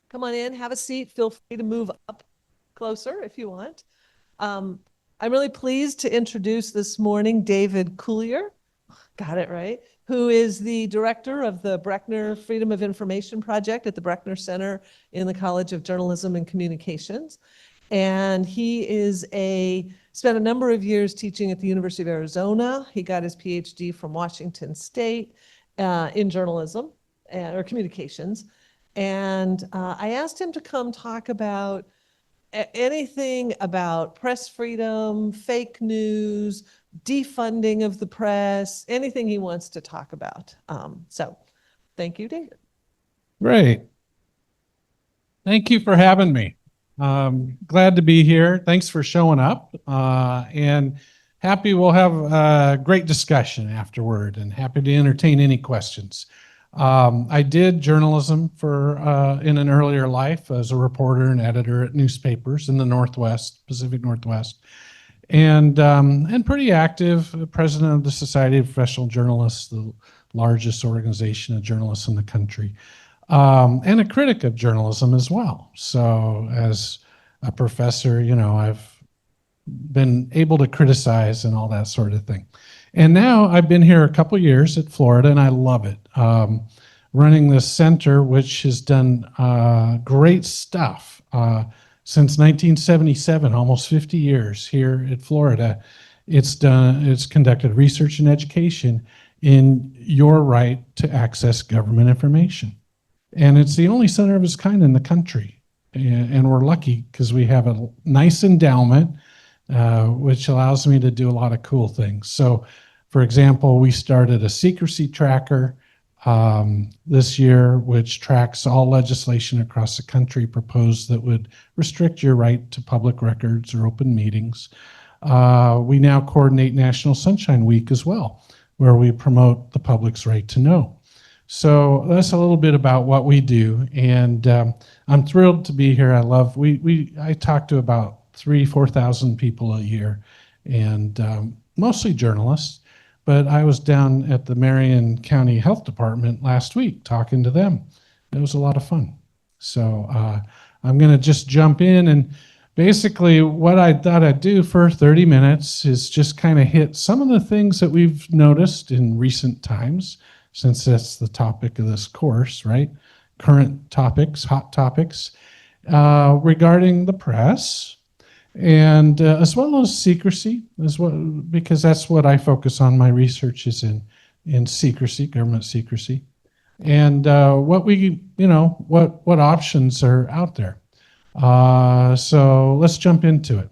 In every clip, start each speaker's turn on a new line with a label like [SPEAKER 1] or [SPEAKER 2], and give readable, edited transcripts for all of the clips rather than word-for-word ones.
[SPEAKER 1] Come on in, have a seat. Feel free to move up closer if you want. I'm really pleased to introduce this morning David Cuillier, got it right, who is the director of the Brechner Freedom of Information Project at the Brechner Center in the College of Journalism and Communications. And he spent a number of years teaching at the University of Arizona. He got his PhD from Washington State in journalism or communications. And I asked him to come talk about anything about press freedom, fake news, defunding of the press, anything he wants to talk about. So thank you, David.
[SPEAKER 2] Great. Thank you for having me. Glad to be here. Thanks for showing up. And happy we'll have a great discussion afterward, and happy to entertain any questions. I did journalism in an earlier life as a reporter and editor at newspapers in the Northwest, Pacific Northwest, and pretty active, president of the Society of Professional Journalists, the largest organization of journalists in the country, and a critic of journalism as well. So as a professor, I've been able to criticize and all that sort of thing. And now I've been here a couple years at Florida, and I love it. Running this center, which has done great stuff since 1977, almost 50 years here at Florida. It's conducted research and education in your right to access government information. And it's the only center of its kind in the country. And we're lucky because we have a nice endowment, which allows me to do a lot of cool things. So, for example, we started a secrecy tracker this year, which tracks all legislation across the country proposed that would restrict your right to public records or open meetings. We now coordinate National Sunshine Week as well, where we promote the public's right to know. So that's a little bit about what we do, and I'm thrilled to be here. I talk to about 4,000 people a year, and mostly journalists. But I was down at the Marion County Health Department last week talking to them. It was a lot of fun. So I'm going to just jump in, and basically what I thought I'd do for 30 minutes is just kind of hit some of the things that we've noticed in recent times, since that's the topic of this course, right? Current topics, hot topics, regarding the press, and as well as secrecy, because that's what I focus on. My research is in secrecy, government secrecy, and what options are out there. So let's jump into it.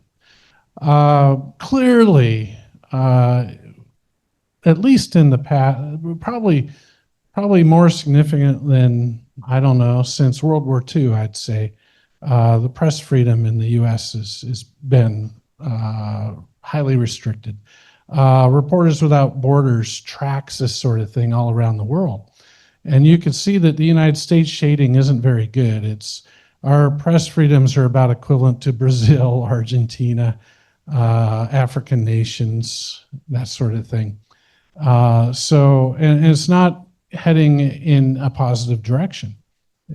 [SPEAKER 2] Clearly, at least in the past, probably more significant than, I don't know, since World War II, I'd say. The press freedom in the U.S. has been highly restricted. Reporters Without Borders tracks this sort of thing all around the world. And you can see that the United States shading isn't very good. Our press freedoms are about equivalent to Brazil, Argentina, African nations, that sort of thing. And it's not heading in a positive direction.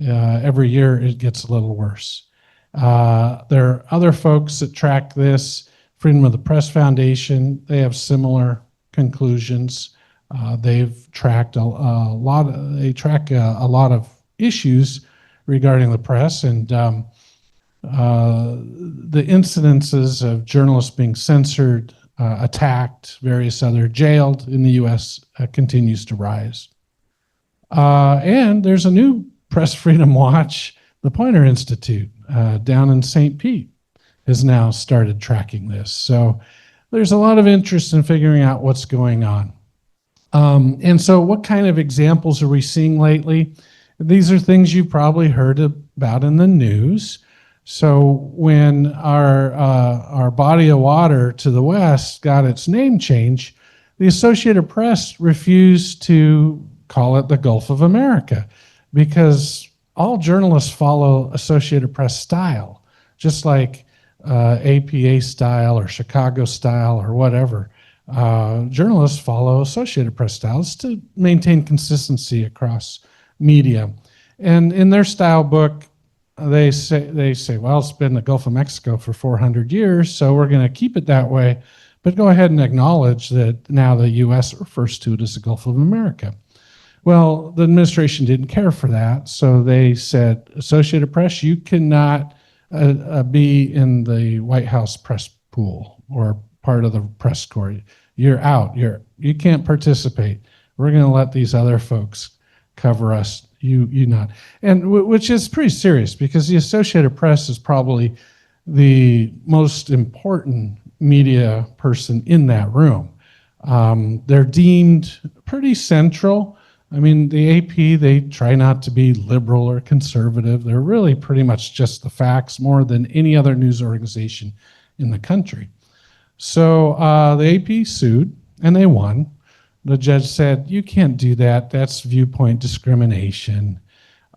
[SPEAKER 2] Every year it gets a little worse. There are other folks that track this. Freedom of the Press Foundation, they have similar conclusions. They've tracked a lot of issues regarding the press, and the incidences of journalists being censored, attacked, various other jailed in the U.S. Continues to rise. And there's a new Press Freedom Watch, the Poynter Institute, down in St. Pete, has now started tracking this. So there's a lot of interest in figuring out what's going on. And so what kind of examples are we seeing lately? These are things you've probably heard about in the news. So when our body of water to the west got its name change, the Associated Press refused to call it the Gulf of America, because all journalists follow Associated Press style, just like APA style or Chicago style or whatever. Journalists follow Associated Press styles to maintain consistency across media. And in their style book, they say, well, it's been the Gulf of Mexico for 400 years, so we're going to keep it that way, but go ahead and acknowledge that now the U.S. refers to it as the Gulf of America. Well, the administration didn't care for that, so they said, Associated Press, you cannot be in the White House press pool or part of the press corps. You're out. You can't participate. We're going to let these other folks cover us. You not. And which is pretty serious, because the Associated Press is probably the most important media person in that room. They're deemed pretty central. I mean, the AP, they try not to be liberal or conservative. They're really pretty much just the facts more than any other news organization in the country. So the AP sued, and they won. The judge said, you can't do that. That's viewpoint discrimination.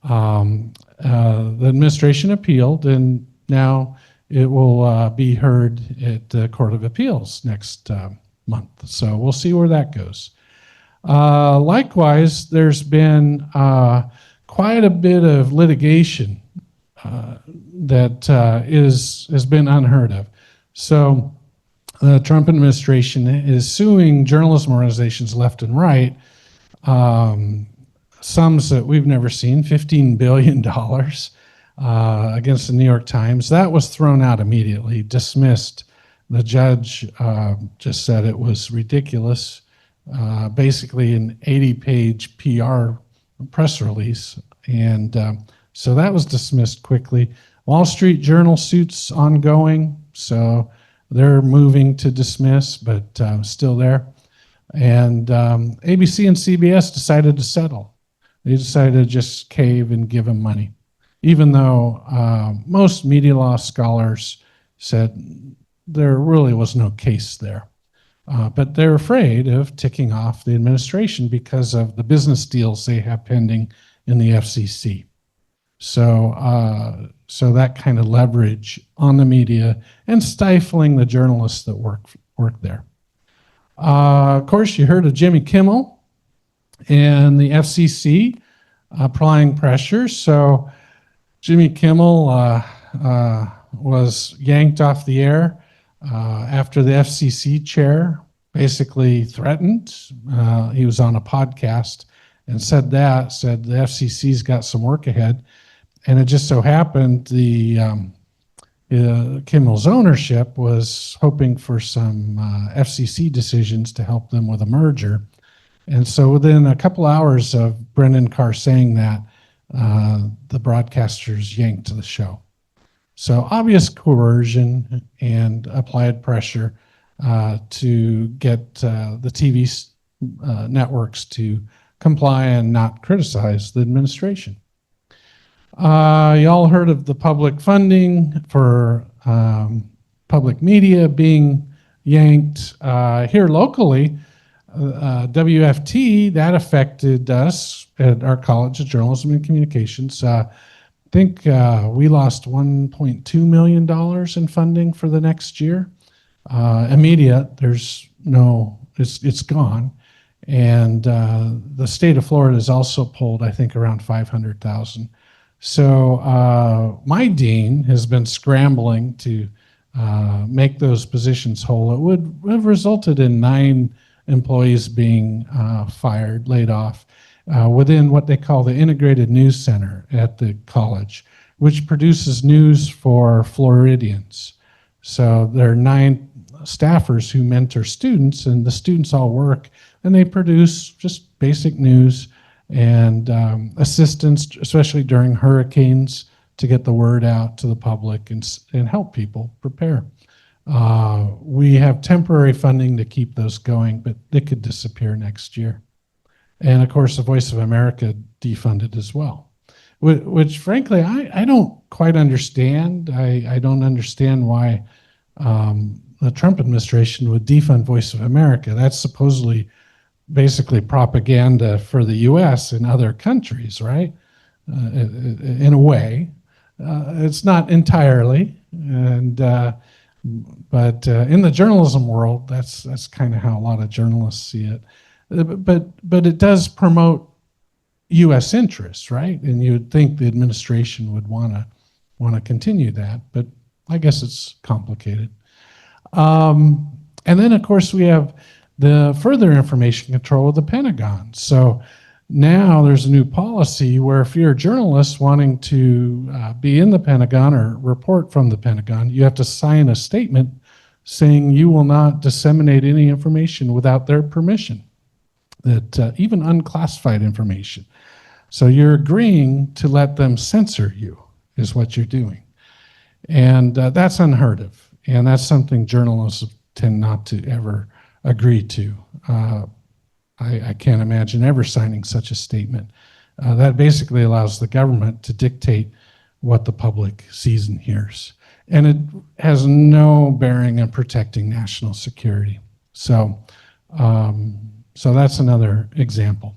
[SPEAKER 2] The administration appealed, and now it will be heard at the Court of Appeals next month. So we'll see where that goes. Likewise, there's been quite a bit of litigation that has been unheard of. So the Trump administration is suing journalism organizations left and right, sums that we've never seen, $15 billion against the New York Times. That was thrown out immediately, dismissed. The judge just said it was ridiculous, basically an 80-page PR press release. And so that was dismissed quickly. Wall Street Journal suit's ongoing, so they're moving to dismiss, but still there. And ABC and CBS decided to settle. They decided to just cave and give them money, even though most media law scholars said there really was no case there. But they're afraid of ticking off the administration because of the business deals they have pending in the FCC. So that kind of leverage on the media and stifling the journalists that work there. Of course, you heard of Jimmy Kimmel and the FCC applying pressure. So Jimmy Kimmel was yanked off the air after the FCC chair basically threatened. He was on a podcast and said the FCC's got some work ahead. And it just so happened Kimmel's ownership was hoping for some FCC decisions to help them with a merger. And so within a couple hours of Brendan Carr saying that, the broadcasters yanked the show. So obvious coercion and applied pressure to get the TV networks to comply and not criticize the administration. You all heard of the public funding for public media being yanked. Here locally, WFT, that affected us at our College of Journalism and Communications. I think we lost $1.2 million in funding for the next year. Immediate, there's no, it's gone. And the state of Florida has also pulled, I think, around 500,000. So my dean has been scrambling to make those positions whole. It would have resulted in 9 employees being fired, laid off, within what they call the Integrated News Center at the college, which produces news for Floridians. So there are 9 staffers who mentor students, and the students all work, and they produce just basic news and assistance, especially during hurricanes, to get the word out to the public and help people prepare. We have temporary funding to keep those going, but it could disappear next year. And of course, the Voice of America defunded as well, which frankly, I don't quite understand. I don't understand why the Trump administration would defund Voice of America. That's supposedly basically propaganda for the US and other countries, right? In a way. It's not entirely, but in the journalism world, that's kind of how a lot of journalists see it. But it does promote U.S. interests, right? And you would think the administration would want to want to continue that, but I guess it's complicated. And then, of course, we have the further information control of the Pentagon. So now there's a new policy where if you're a journalist wanting to be in the Pentagon or report from the Pentagon, you have to sign a statement saying you will not disseminate any information without their permission, that even unclassified information. So you're agreeing to let them censor you is what you're doing. And that's unheard of. And that's something journalists tend not to ever agree to. I can't imagine ever signing such a statement. That basically allows the government to dictate what the public sees and hears. And it has no bearing on protecting national security. So that's another example.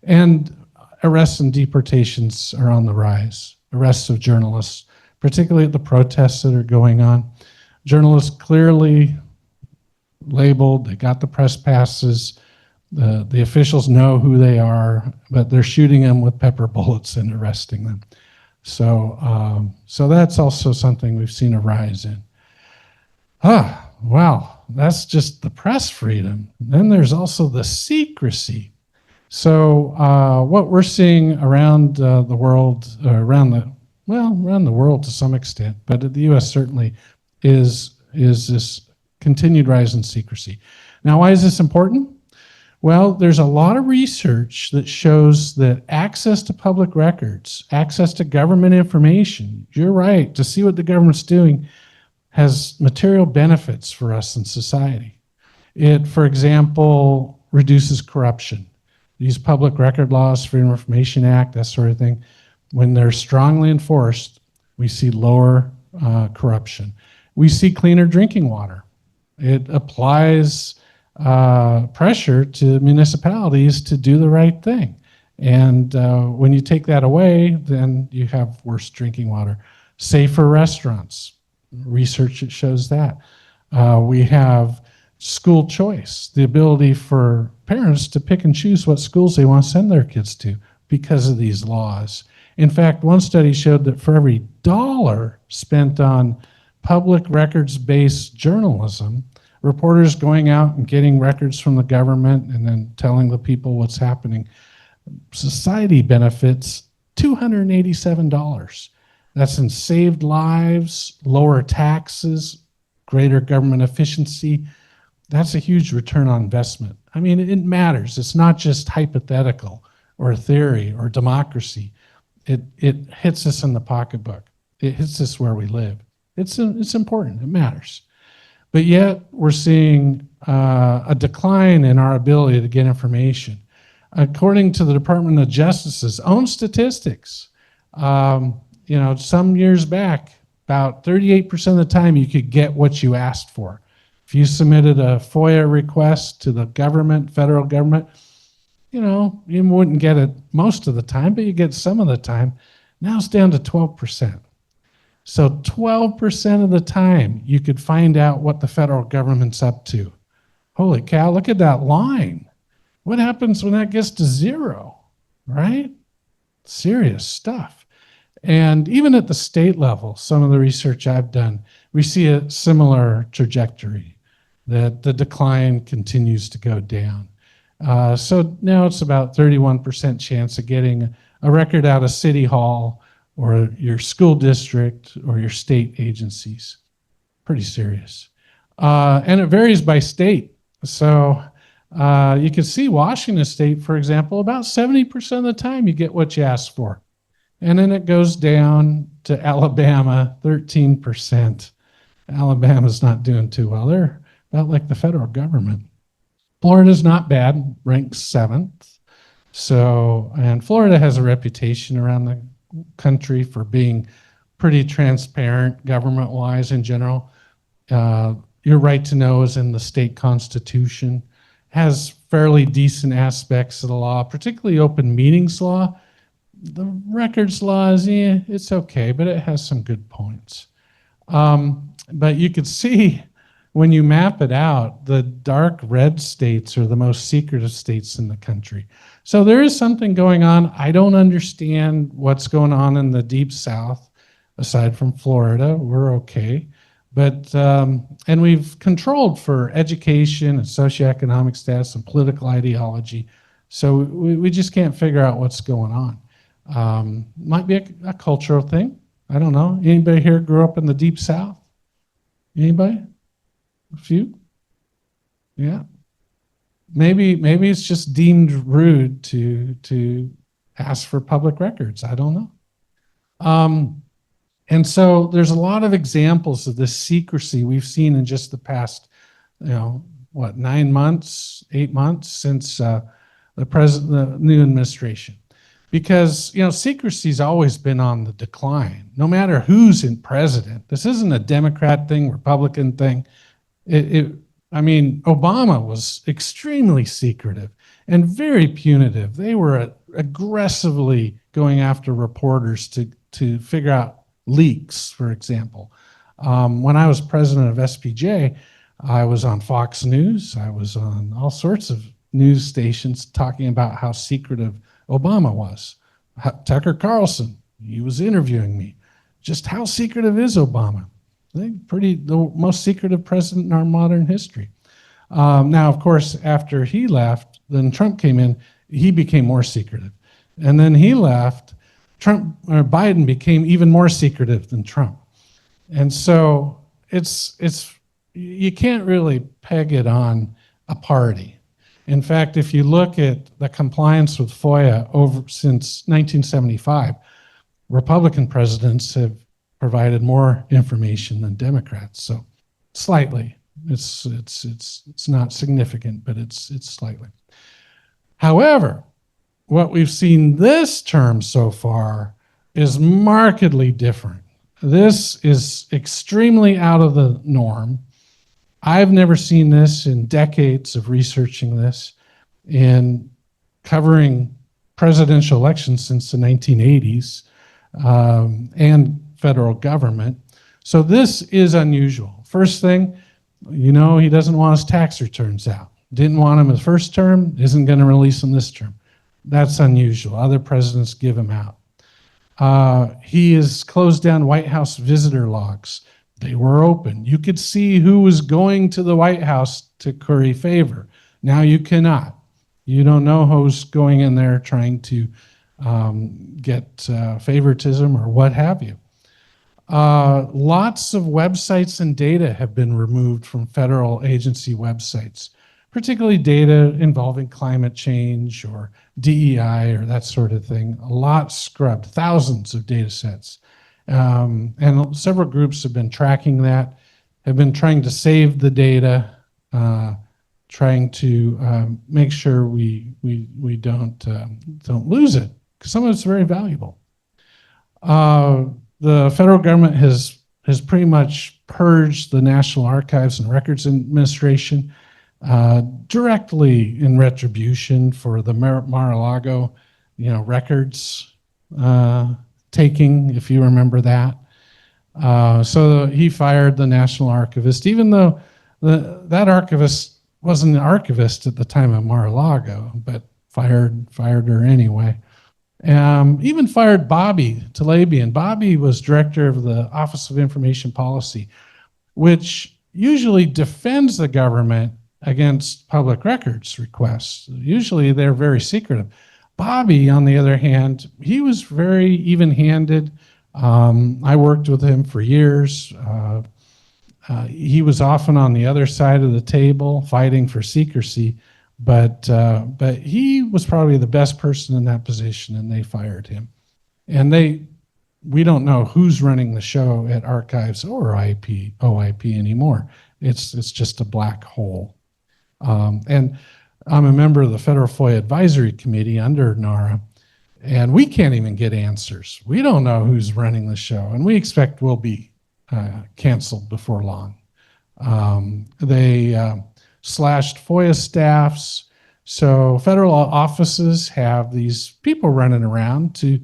[SPEAKER 2] And arrests and deportations are on the rise. Arrests of journalists, particularly at the protests that are going on. Journalists clearly labeled, they got the press passes, the officials know who they are, but they're shooting them with pepper bullets and arresting them. So that's also something we've seen a rise in. Wow, that's just the press freedom. Then there's also the secrecy. So what we're seeing around the world, around the world to some extent, but in the U.S. certainly, is this continued rise in secrecy. Now, why is this important? Well, there's a lot of research that shows that access to public records, access to government information, you're right, to see what the government's doing has material benefits for us in society. It, for example, reduces corruption. These public record laws, Freedom of Information Act, that sort of thing, when they're strongly enforced, we see lower corruption. We see cleaner drinking water. It applies pressure to municipalities to do the right thing. And when you take that away, then you have worse drinking water. Safer restaurants. Research that shows that. We have school choice, the ability for parents to pick and choose what schools they want to send their kids to because of these laws. In fact, one study showed that for every dollar spent on public records-based journalism, reporters going out and getting records from the government and then telling the people what's happening, society benefits $287. That's in saved lives, lower taxes, greater government efficiency. That's a huge return on investment. I mean, it matters. It's not just hypothetical or theory or democracy. It hits us in the pocketbook. It hits us where we live. It's important. It matters. But yet we're seeing a decline in our ability to get information. According to the Department of Justice's own statistics, some years back, about 38% of the time you could get what you asked for. If you submitted a FOIA request to the government, federal government, you wouldn't get it most of the time, but you get some of the time. Now it's down to 12%. So 12% of the time you could find out what the federal government's up to. Holy cow, look at that line. What happens when that gets to zero, right? Serious stuff. And even at the state level, some of the research I've done, we see a similar trajectory, that the decline continues to go down. So now it's about 31% chance of getting a record out of City Hall or your school district or your state agencies. Pretty serious. And it varies by state. So you can see Washington State, for example, about 70% of the time you get what you asked for. And then it goes down to Alabama, 13%. Alabama's not doing too well. They're about like the federal government. Florida's not bad, ranked 7th. So, and Florida has a reputation around the country for being pretty transparent government-wise in general. Your right to know is in the state constitution, has fairly decent aspects of the law, particularly open meetings law. The records law is, it's okay, but it has some good points. But you could see when you map it out, the dark red states are the most secretive states in the country. So there is something going on. I don't understand what's going on in the deep south. aside from Florida, we're okay. But, and we've controlled for education and socioeconomic status and political ideology. So we just can't figure out what's going on. Might be a cultural thing. I don't know. Anybody here grew up in the Deep South? Anybody? A few? Yeah. Maybe it's just deemed rude to ask for public records. I don't know. And so there's a lot of examples of this secrecy we've seen in just the past, 9 months, 8 months since the new administration. Because, secrecy's always been on the decline, no matter who's in president. This isn't a Democrat thing, Republican thing. Obama was extremely secretive and very punitive. They were aggressively going after reporters to figure out leaks, for example. When I was president of SPJ, I was on Fox News. I was on all sorts of news stations talking about how secretive Obama was. Tucker Carlson, he was interviewing me. Just how secretive is Obama? I think the most secretive president in our modern history. Now, of course, after he left, then Trump came in, he became more secretive. And then he left, Biden became even more secretive than Trump. And so you can't really peg it on a party. In fact, if you look at the compliance with FOIA since 1975, Republican presidents have provided more information than Democrats. So slightly, it's not significant, but it's slightly. However, what we've seen this term so far is markedly different. This is extremely out of the norm. I've never seen this in decades of researching this and covering presidential elections since the 1980s and federal government. So this is unusual. First thing, he doesn't want his tax returns out. Didn't want them the first term, isn't going to release them this term. That's unusual. Other presidents give them out. He has closed down White House visitor logs. They were open. You could see who was going to the White House to curry favor. Now you cannot. You don't know who's going in there trying to get favoritism or what have you. Lots of websites and data have been removed from federal agency websites, particularly data involving climate change or DEI or that sort of thing. A lot scrubbed, thousands of data sets. And several groups have been tracking that, have been trying to save the data, trying to make sure we don't lose it, because some of it's very valuable. The federal government has pretty much purged the National Archives and Records Administration directly in retribution for the Mar-a-Lago, records taking, if you remember that. So he fired the National Archivist, even though that archivist wasn't an archivist at the time of Mar-a-Lago, but fired her anyway. Even fired Bobby Talabian. Bobby was director of the Office of Information Policy, which usually defends the government against public records requests. Usually they're very secretive. Bobby, on the other hand, he was very even-handed. I worked with him for years. He was often on the other side of the table fighting for secrecy, but he was probably the best person in that position, and they fired him. And we don't know who's running the show at Archives or OIP anymore. It's just a black hole. And I'm a member of the Federal FOIA Advisory Committee under NARA, and we can't even get answers. We don't know who's running the show, and we expect we'll be canceled before long. They slashed FOIA staffs, so federal offices have these people running around to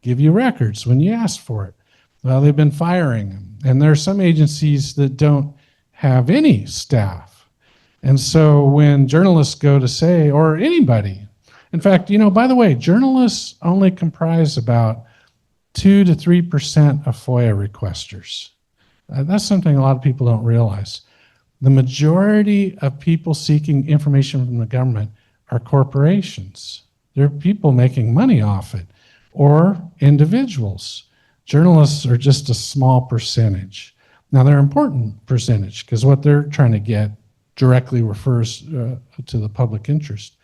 [SPEAKER 2] give you records when you ask for it. Well, they've been firing them, and there are some agencies that don't have any staff. And so when journalists go to say, or anybody, in fact, by the way, journalists only comprise about 2 to 3% of FOIA requesters. That's something a lot of people don't realize. The majority of people seeking information from the government are corporations. There are people making money off it, or individuals. Journalists are just a small percentage. Now, they're an important percentage because what they're trying to get directly refers to the public interest.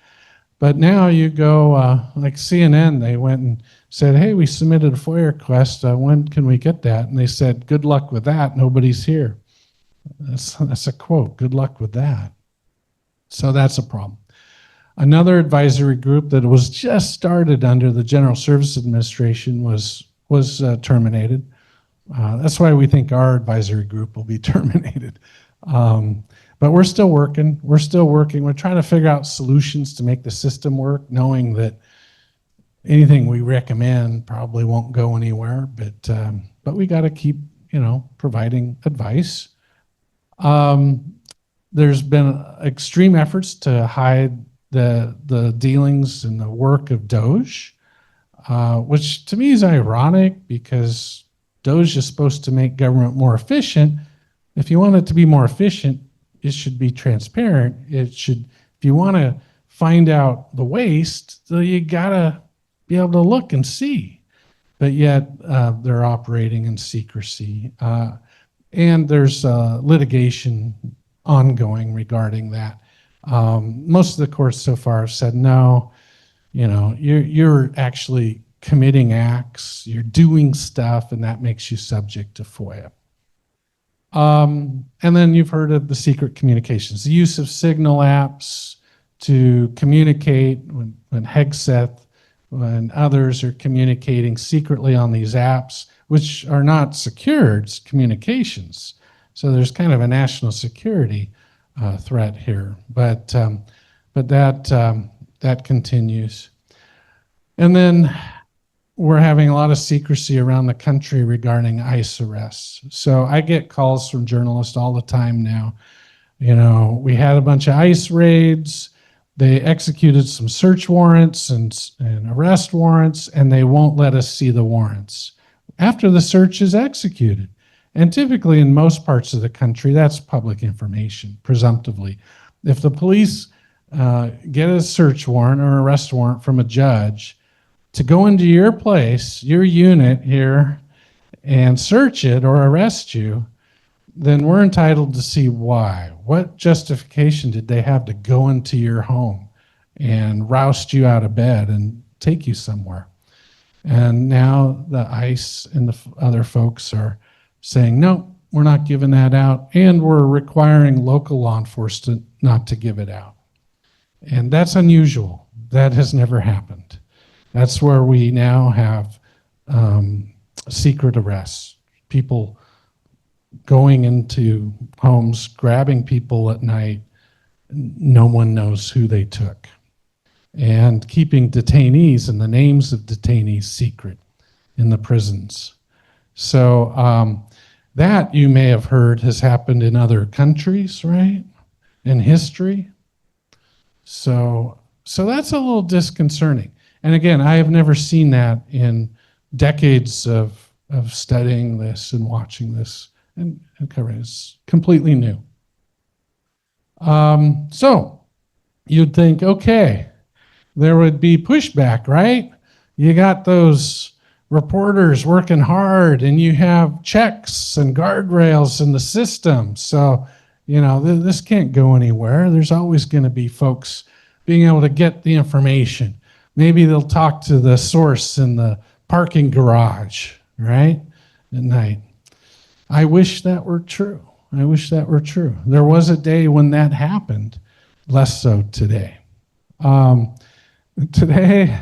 [SPEAKER 2] But now you go, like CNN, they went and said, hey, we submitted a FOIA request. When can we get that? And they said, good luck with that. Nobody's here. That's a quote. Good luck with that. So that's a problem. Another advisory group that was just started under the General Services Administration was terminated. That's why we think our advisory group will be terminated. But we're still working. We're trying to figure out solutions to make the system work, knowing that anything we recommend probably won't go anywhere. But we got to keep, providing advice. There's been extreme efforts to hide the dealings and the work of DOJ, which to me is ironic because DOJ is supposed to make government more efficient. If you want it to be more efficient, it should be transparent. If you want to find out the waste, so you gotta be able to look and see. But yet they're operating in secrecy. And there's litigation ongoing regarding that. Most of the courts so far have said, no, you're actually committing acts, you're doing stuff, and that makes you subject to FOIA. And then you've heard of the secret communications, the use of signal apps to communicate when Hegseth and others are communicating secretly on these apps, which are not secured communications. So there's kind of a national security threat here, but that continues. And then we're having a lot of secrecy around the country regarding ICE arrests. So I get calls from journalists all the time now. We had a bunch of ICE raids. They executed some search warrants and arrest warrants, and they won't let us see the warrants after the search is executed. And typically in most parts of the country, that's public information, presumptively. If the police get a search warrant or arrest warrant from a judge to go into your place, your unit here, and search it or arrest you, then we're entitled to see why. What justification did they have to go into your home and roust you out of bed and take you somewhere? And now the ICE and the other folks are saying, no, we're not giving that out, and we're requiring local law enforcement not to give it out. And that's unusual. That has never happened. That's where we now have secret arrests, people going into homes, grabbing people at night, no one knows who they took, and keeping detainees and the names of detainees secret in the prisons. So that, you may have heard, has happened in other countries, right? In history. So that's a little disconcerting. And again, I have never seen that in decades of studying this and watching this and covering it. It's completely new. So you'd think, okay, there would be pushback, right? You got those reporters working hard and you have checks and guardrails in the system. So, this can't go anywhere. There's always going to be folks being able to get the information. Maybe they'll talk to the source in the parking garage, right? At night. I wish that were true. There was a day when that happened, less so today. Today,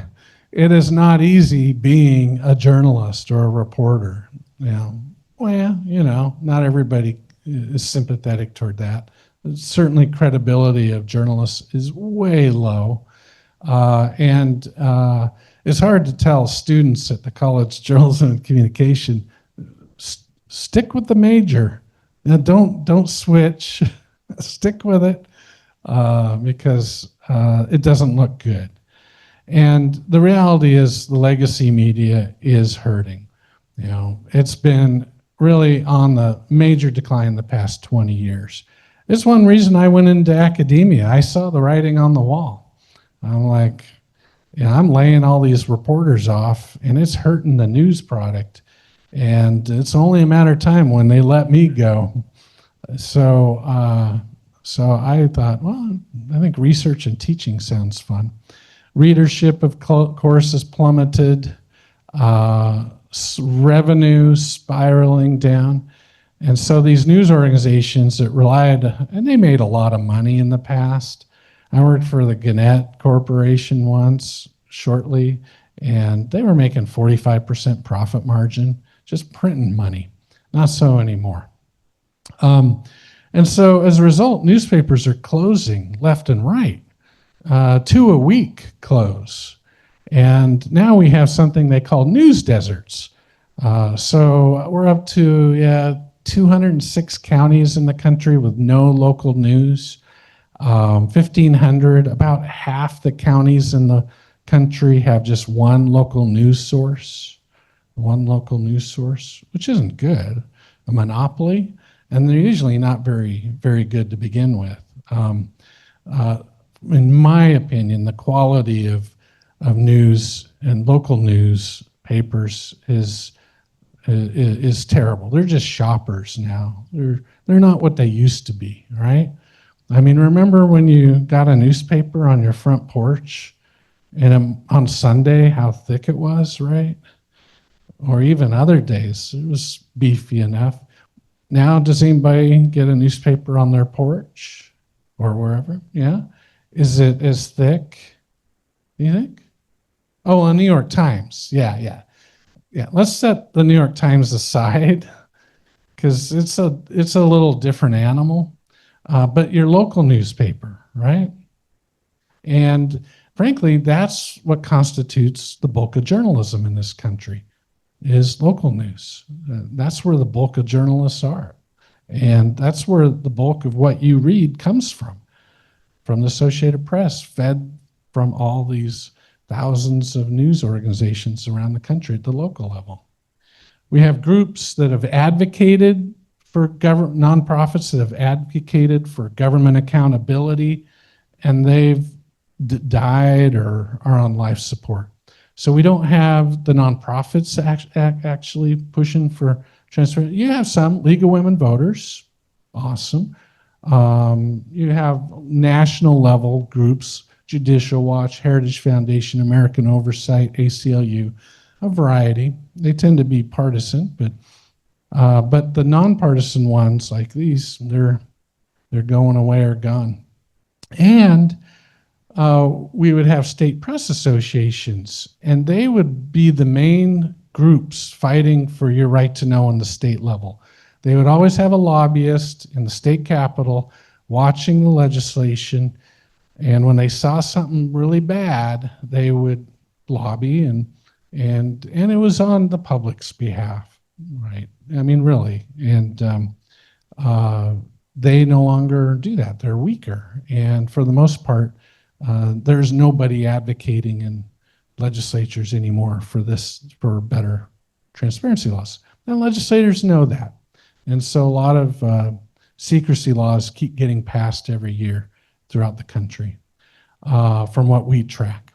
[SPEAKER 2] it is not easy being a journalist or a reporter. Not everybody is sympathetic toward that. Certainly, credibility of journalists is way low. And it's hard to tell students at the College of Journalism and Communication, stick with the major. Don't switch. Stick with it because it doesn't look good. And the reality is the legacy media is hurting. You know, it's been really on the major decline the past 20 years. It's one reason I went into academia. I saw the writing on the wall. I'm like, yeah, I'm laying all these reporters off, and it's hurting the news product. And it's only a matter of time when they let me go. So, so I thought, well, I think research and teaching sounds fun. Readership, of course, has plummeted. Revenue spiraling down. And so these news organizations that relied, and they made a lot of money in the past. I worked for the Gannett Corporation once, shortly, and they were making 45% profit margin, just printing money. Not so anymore. And so as a result, newspapers are closing left and right, 2 a week close. And now we have something they call news deserts. So we're up to 206 counties in the country with no local news. 1,500, about half the counties in the country have just one local news source, which isn't good, a monopoly, and they're usually not very, very good to begin with. In my opinion, the quality of news and local news papers is terrible. They're just shoppers now. They're not what they used to be, right? I mean, remember when you got a newspaper on your front porch and on Sunday, how thick it was, right? Or even other days, it was beefy enough. Now, does anybody get a newspaper on their porch or wherever? Yeah. Is it as thick, do you think? Oh, a New York Times. Yeah. Let's set the New York Times aside because it's a little different animal. But your local newspaper, right? And frankly, that's what constitutes the bulk of journalism in this country, is local news. That's where the bulk of journalists are. And that's where the bulk of what you read comes from the Associated Press, fed from all these thousands of news organizations around the country at the local level. We have groups that have advocated for nonprofits that have advocated for government accountability, and they've died or are on life support. So we don't have the nonprofits actually pushing for transparency. You have some League of Women Voters, awesome. You have national level groups, Judicial Watch, Heritage Foundation, American Oversight, ACLU, a variety. They tend to be partisan, but the nonpartisan ones like these, they're going away or gone. And we would have state press associations, and they would be the main groups fighting for your right to know on the state level. They would always have a lobbyist in the state capitol watching the legislation, and when they saw something really bad, they would lobby, and it was on the public's behalf, right? I mean, really. And they no longer do that. They're weaker. And for the most part, there's nobody advocating in legislatures anymore for better transparency laws. And legislators know that. And so a lot of secrecy laws keep getting passed every year throughout the country, from what we track.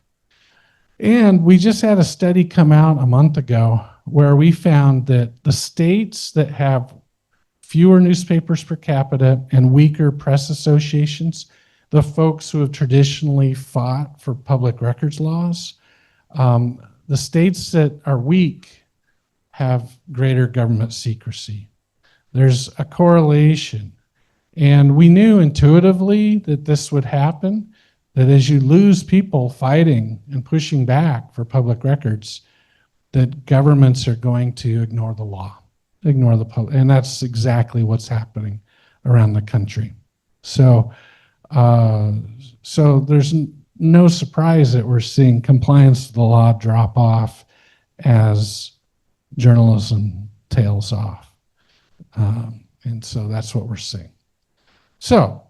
[SPEAKER 2] And we just had a study come out a month ago where we found that the states that have fewer newspapers per capita and weaker press associations, the folks who have traditionally fought for public records laws, the states that are weak have greater government secrecy. There's a correlation. And we knew intuitively that this would happen, that as you lose people fighting and pushing back for public records, that governments are going to ignore the law, ignore the public, and that's exactly what's happening around the country. So, so there's no surprise that we're seeing compliance with the law drop off as journalism tails off. And so that's what we're seeing. So,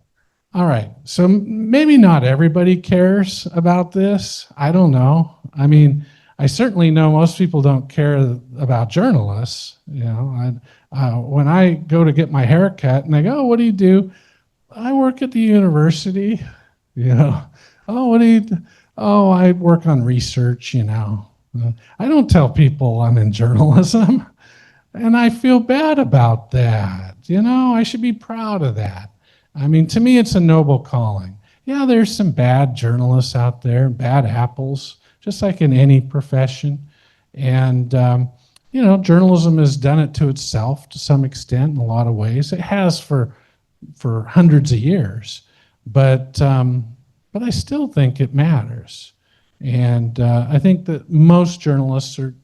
[SPEAKER 2] all right. So maybe not everybody cares about this. I don't know. I mean, I certainly know most people don't care about journalists. When I go to get my hair cut and they go, "Oh, what do you do?" "I work at the university." You know, "Oh, what do you do?" "Oh, I work on research." I don't tell people I'm in journalism. And I feel bad about that. I should be proud of that. I mean, to me, it's a noble calling. Yeah, there's some bad journalists out there, bad apples, just like in any profession. And, journalism has done it to itself to some extent in a lot of ways. It has for hundreds of years, but I still think it matters. And I think that most journalists are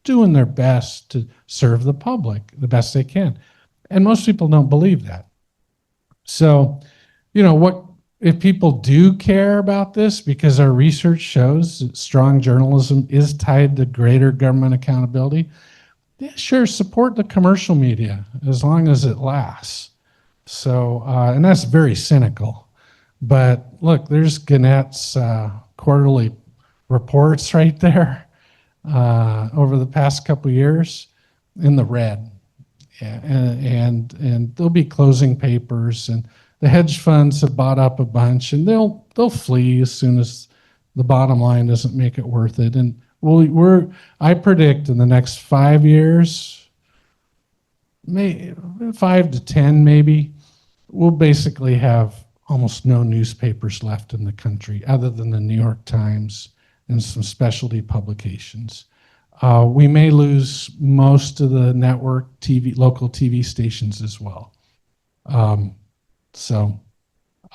[SPEAKER 2] doing their best to serve the public the best they can. And most people don't believe that. So, what if people do care about this, because our research shows that strong journalism is tied to greater government accountability? Yeah, sure, support the commercial media as long as it lasts. So, and that's very cynical. But look, there's Gannett's quarterly reports right there over the past couple of years in the red. Yeah, and there'll be closing papers, and the hedge funds have bought up a bunch, and they'll flee as soon as the bottom line doesn't make it worth it. And I predict in the next 5 years, maybe 5 to 10 maybe, we'll basically have almost no newspapers left in the country other than the New York Times and some specialty publications. We may lose most of the network local TV stations as well. So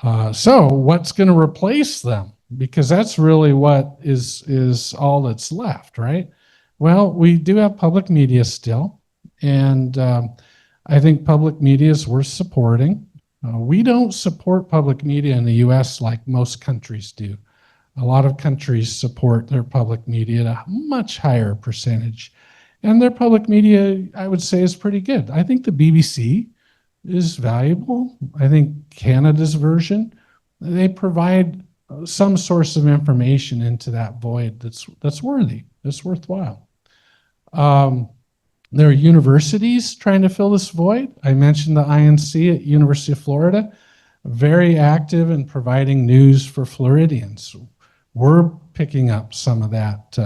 [SPEAKER 2] what's going to replace them? Because that's really what is all that's left, right? Well, we do have public media still, and I think public media is worth supporting. We don't support public media in the U.S. like most countries do. A lot of countries support their public media at a much higher percentage. And their public media, I would say, is pretty good. I think the BBC is valuable. I think Canada's version, they provide some source of information into that void that's worthy, that's worthwhile. There are universities trying to fill this void. I mentioned the INC at University of Florida, very active in providing news for Floridians. We're picking up some of that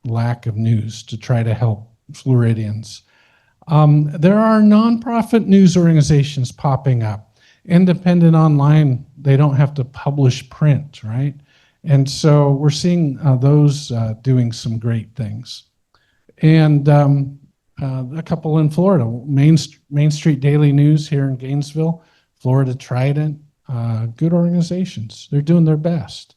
[SPEAKER 2] lack of news to try to help Floridians. There are nonprofit news organizations popping up. Independent online, they don't have to publish print, right? And so we're seeing those doing some great things. And a couple in Florida, Main Street Daily News here in Gainesville, Florida Trident, good organizations. They're doing their best.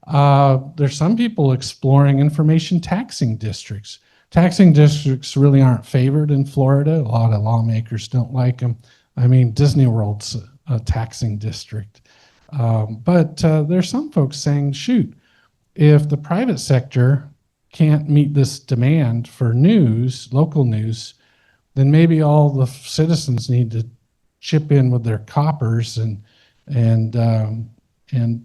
[SPEAKER 2] There's some people exploring information taxing districts. Taxing districts really aren't favored in Florida. A lot of lawmakers don't like them. I mean, Disney World's a taxing district. But there's some folks saying, shoot, if the private sector can't meet this demand for news, local news, then maybe all the citizens need to chip in with their coppers and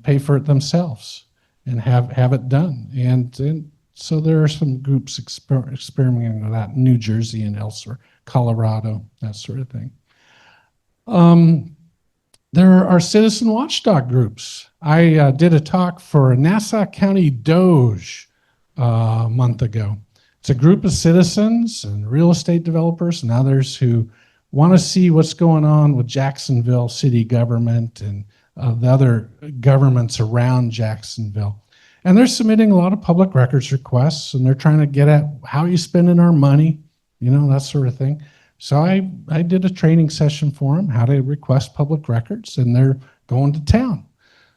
[SPEAKER 2] pay for it themselves and have it done. And so there are some groups experimenting with that, New Jersey and elsewhere, Colorado, that sort of thing. There are citizen watchdog groups. I did a talk for Nassau County Doge a month ago. It's a group of citizens and real estate developers and others who want to see what's going on with Jacksonville city government and the other governments around Jacksonville. And they're submitting a lot of public records requests, and they're trying to get at how are you spending our money, that sort of thing. So I did a training session for them, how to request public records, and they're going to town.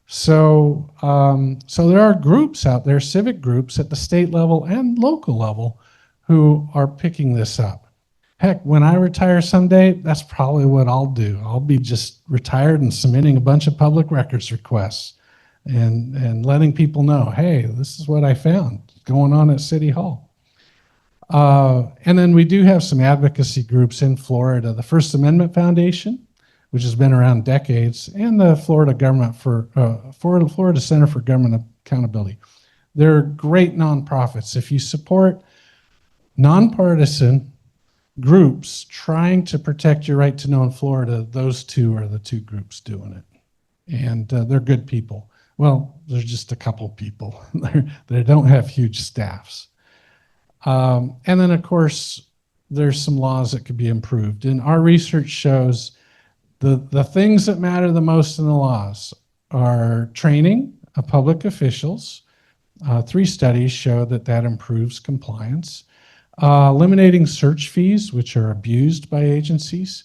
[SPEAKER 2] So there are groups out there, civic groups at the state level and local level, who are picking this up. Heck, when I retire someday, that's probably what I'll do. I'll be just retired and submitting a bunch of public records requests and letting people know, hey, this is what I found going on at City Hall. And then we do have some advocacy groups in Florida, the First Amendment Foundation, which has been around decades, and the Florida Center for Government Accountability. They're great nonprofits. If you support nonpartisan groups trying to protect your right to know in Florida, those two are the two groups doing it. And they're good people. Well, there's just a couple people. They don't have huge staffs. And then, of course, there's some laws that could be improved. And our research shows the things that matter the most in the laws are training of public officials. 3 studies show that improves compliance. Eliminating search fees, which are abused by agencies.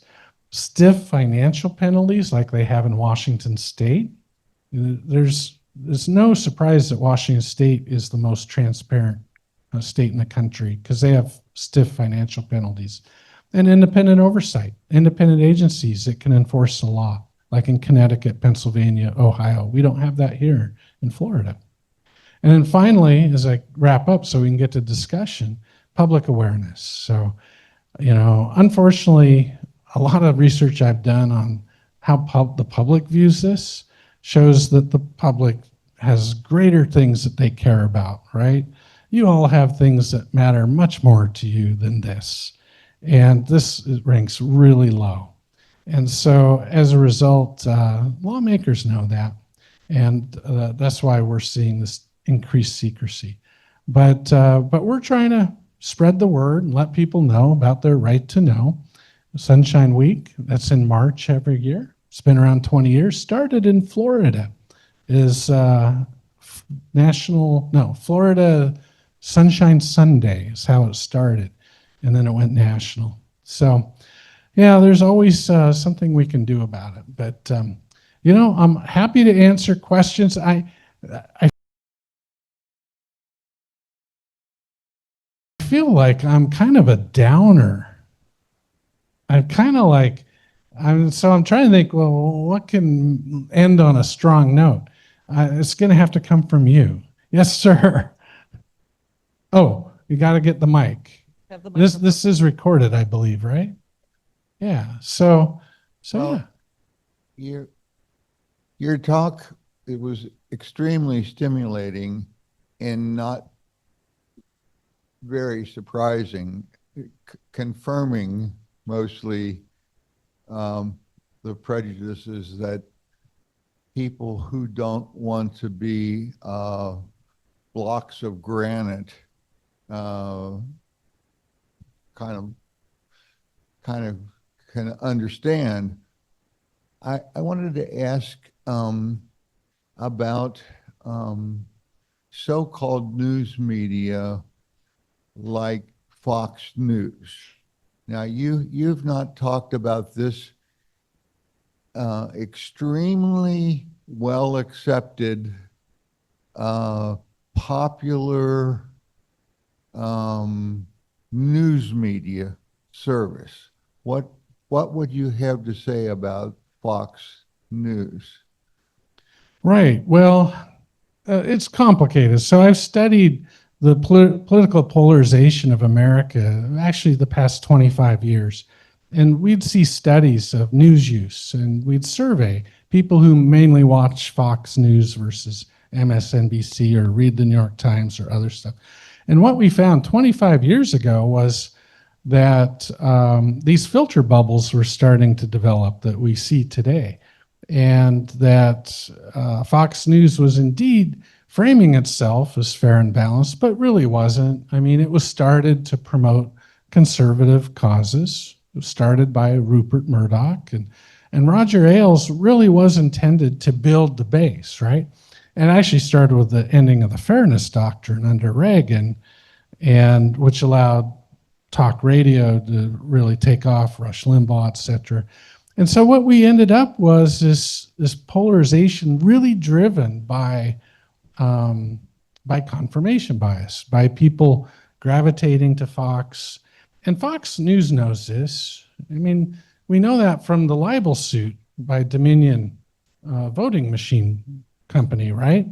[SPEAKER 2] Stiff financial penalties like they have in Washington State. There's no surprise that Washington State is the most transparent state in the country because they have stiff financial penalties. And independent oversight, independent agencies that can enforce the law, like in Connecticut, Pennsylvania, Ohio. We don't have that here in Florida. And then finally, as I wrap up so we can get to discussion, public awareness. So, unfortunately, a lot of research I've done on how the public views this shows that the public has greater things that they care about, right? You all have things that matter much more to you than this. And this ranks really low. And so as a result, lawmakers know that. And that's why we're seeing this increased secrecy. But we're trying to spread the word and let people know about their right to know. Sunshine Week, that's in March every year. It's been around 20 years. Started in Florida. Is Florida Sunshine Sunday is how it started. And then it went national. So, yeah, there's always something we can do about it. But, I'm happy to answer questions. I feel like I'm kind of a downer. I'm trying to think, well, what can end on a strong note? It's going to have to come from you. Yes, sir. Oh, you got to get the mic.
[SPEAKER 1] Have the
[SPEAKER 2] This is recorded, I believe, right? Yeah. So
[SPEAKER 3] Well,
[SPEAKER 2] yeah.
[SPEAKER 3] your talk, it was extremely stimulating and not very surprising, confirming mostly the prejudices that people who don't want to be blocks of granite kind of can understand. I wanted to ask about so-called news media like Fox News. Now, you've not talked about this extremely well accepted, popular news media service. What would you have to say about Fox News?
[SPEAKER 2] Right. Well, it's complicated. So I've studied the political polarization of America, actually the past 25 years. And we'd see studies of news use, and we'd survey people who mainly watch Fox News versus MSNBC or read the New York Times or other stuff. And what we found 25 years ago was that these filter bubbles were starting to develop that we see today, and that Fox News was indeed framing itself as fair and balanced, but really wasn't. I mean, it was started to promote conservative causes. It was started by Rupert Murdoch, and Roger Ailes really was intended to build the base, right? And actually started with the ending of the Fairness Doctrine under Reagan, and which allowed talk radio to really take off, Rush Limbaugh, et cetera. And so what we ended up was this polarization really driven by confirmation bias, by people gravitating to Fox. And Fox News knows this. I mean, we know that from the libel suit by Dominion voting machine company, right?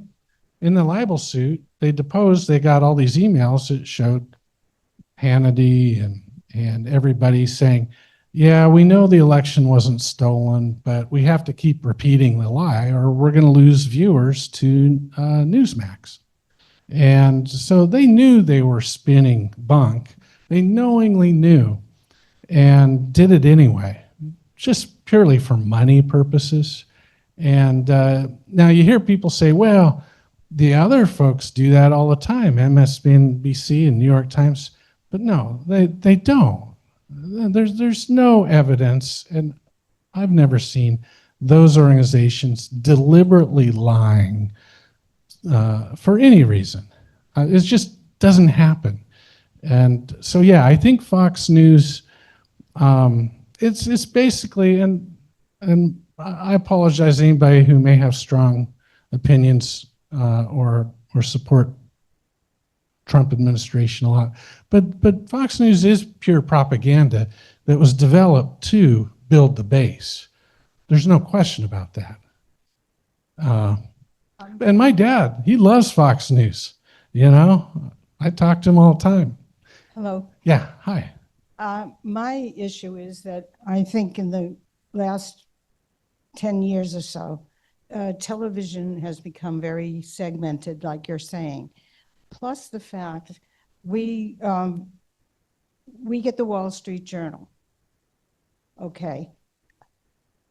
[SPEAKER 2] In the libel suit, they deposed, they got all these emails that showed Hannity and everybody saying, yeah, we know the election wasn't stolen, but we have to keep repeating the lie or we're going to lose viewers to Newsmax. And so they knew they were spinning bunk. They knowingly knew and did it anyway, just purely for money purposes. And now you hear people say, well, the other folks do that all the time, MSNBC and New York Times. But no, they don't. There's no evidence, and I've never seen those organizations deliberately lying for any reason. It just doesn't happen. And so, yeah, I think Fox News, it's basically, and I apologize to anybody who may have strong opinions or support Trump administration a lot, but Fox News is pure propaganda that was developed to build the base. There's no question about that. And my dad, he loves Fox News. You know, I talk to him all the time.
[SPEAKER 4] Hello.
[SPEAKER 2] Yeah, hi.
[SPEAKER 4] My issue is that I think in the last 10 years or so, television has become very segmented, like you're saying. Plus the fact we get the Wall Street Journal. Okay.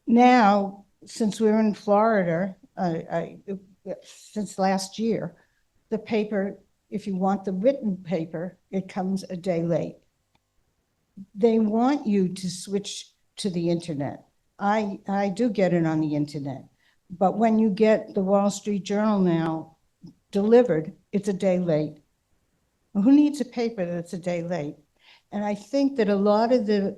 [SPEAKER 4] Now, since we're in Florida, since last year, the paper, if you want the written paper, it comes a day late. They want you to switch to the internet. I do get it on the internet, but when you get the Wall Street Journal now delivered, it's a day late. Who needs a paper that's a day late? And I think that a lot of the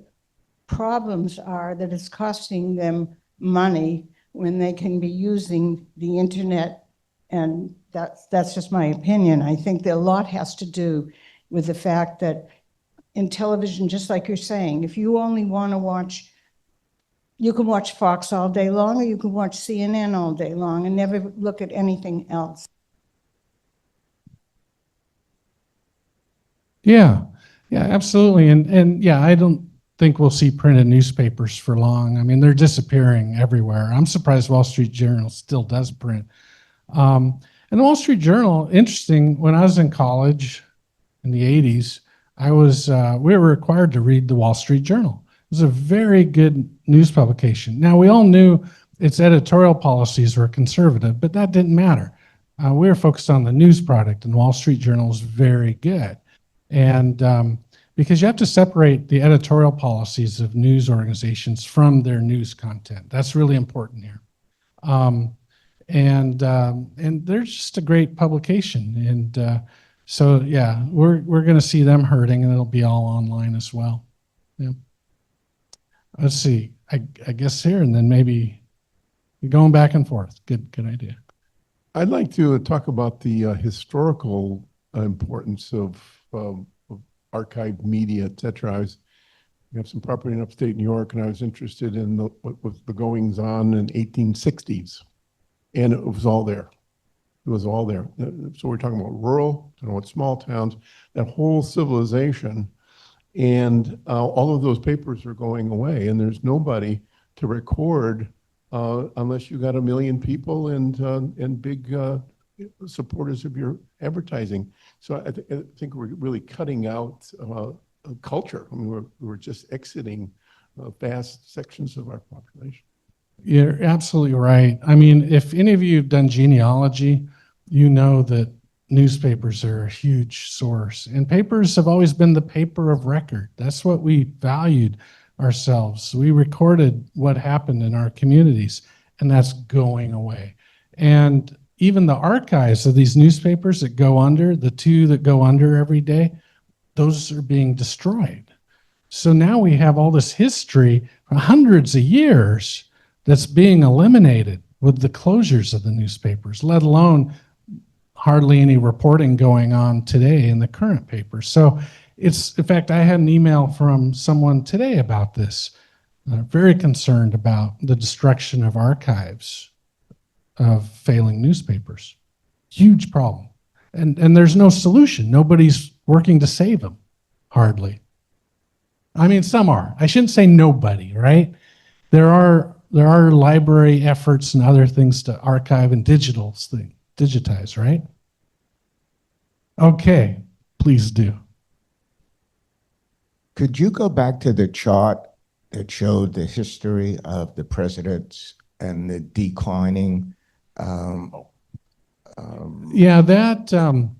[SPEAKER 4] problems are that it's costing them money when they can be using the internet, and that's just my opinion. I think that a lot has to do with the fact that in television, just like you're saying, if you only want to watch, you can watch Fox all day long, or you can watch CNN all day long and never look at anything else.
[SPEAKER 2] Yeah, yeah, absolutely. And yeah, I don't think we'll see printed newspapers for long. I mean, they're disappearing everywhere. I'm surprised Wall Street Journal still does print. And the Wall Street Journal, interesting, when I was in college in the 80s, we were required to read the Wall Street Journal. It was a very good news publication. Now, we all knew its editorial policies were conservative, but that didn't matter. We were focused on the news product, and Wall Street Journal is very good. And because you have to separate the editorial policies of news organizations from their news content. That's really important here. And they're just a great publication. And so, yeah, we're going to see them hurting, and it'll be all online as well. Yeah. Let's see. I guess here, and then maybe going back and forth. Good idea.
[SPEAKER 5] I'd like to talk about the historical importance of archived media, et cetera. We have some property in upstate New York, and I was interested in what was the goings on in 1860s, and it was all there. It was all there. So we're talking about rural, small towns, that whole civilization, and all of those papers are going away, and there's nobody to record unless you got 1 million people and big supporters of your advertising. So I think we're really cutting out culture. I mean, we're just exiting vast sections of our population.
[SPEAKER 2] You're absolutely right. I mean, if any of you have done genealogy, you know that newspapers are a huge source, and papers have always been the paper of record. That's what we valued ourselves. We recorded what happened in our communities, and that's going away. And even the archives of these newspapers that go under, the 2 that go under every day, those are being destroyed. So now we have all this history for hundreds of years that's being eliminated with the closures of the newspapers, let alone hardly any reporting going on today in the current paper. So in fact, I had an email from someone today about this, very concerned about the destruction of archives of failing newspapers. Huge problem. And there's no solution. Nobody's working to save them, hardly. I mean, some are. I shouldn't say nobody, right? There are library efforts and other things to archive and digitize, right? Okay, please do.
[SPEAKER 6] Could you go back to the chart that showed the history of the presidents and the declining?
[SPEAKER 2] Yeah, that, and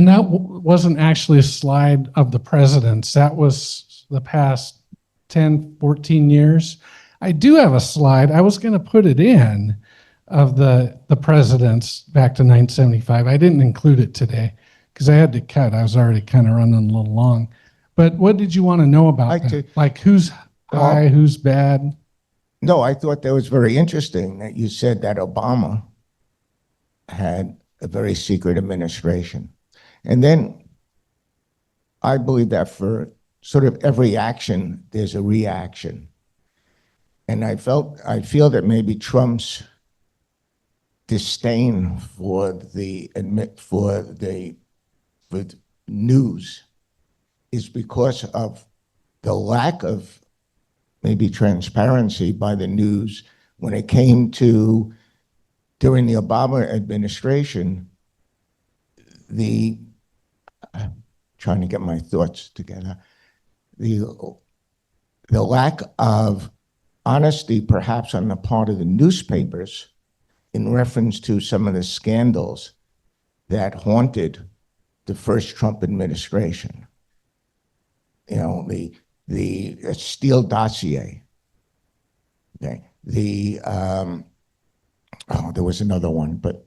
[SPEAKER 2] that wasn't actually a slide of the presidents. That was the past 10, 14 years. I do have a slide. I was going to put it in of the presidents back to 975. I didn't include it today because I had to cut. I was already kind of running a little long. But what did you want to know about
[SPEAKER 6] Like
[SPEAKER 2] that?
[SPEAKER 6] to-
[SPEAKER 2] Like who's high, who's bad?
[SPEAKER 6] No, I thought that was very interesting that you said that Obama had a very secret administration. And then I believe that for sort of every action, there's a reaction. And I feel that maybe Trump's disdain for the news is because of the lack of maybe transparency by the news when it came to during the Obama administration, trying to get my thoughts together, the lack of honesty perhaps on the part of the newspapers in reference to some of the scandals that haunted the first Trump administration. You know, the Steele dossier. Okay, there was another one, but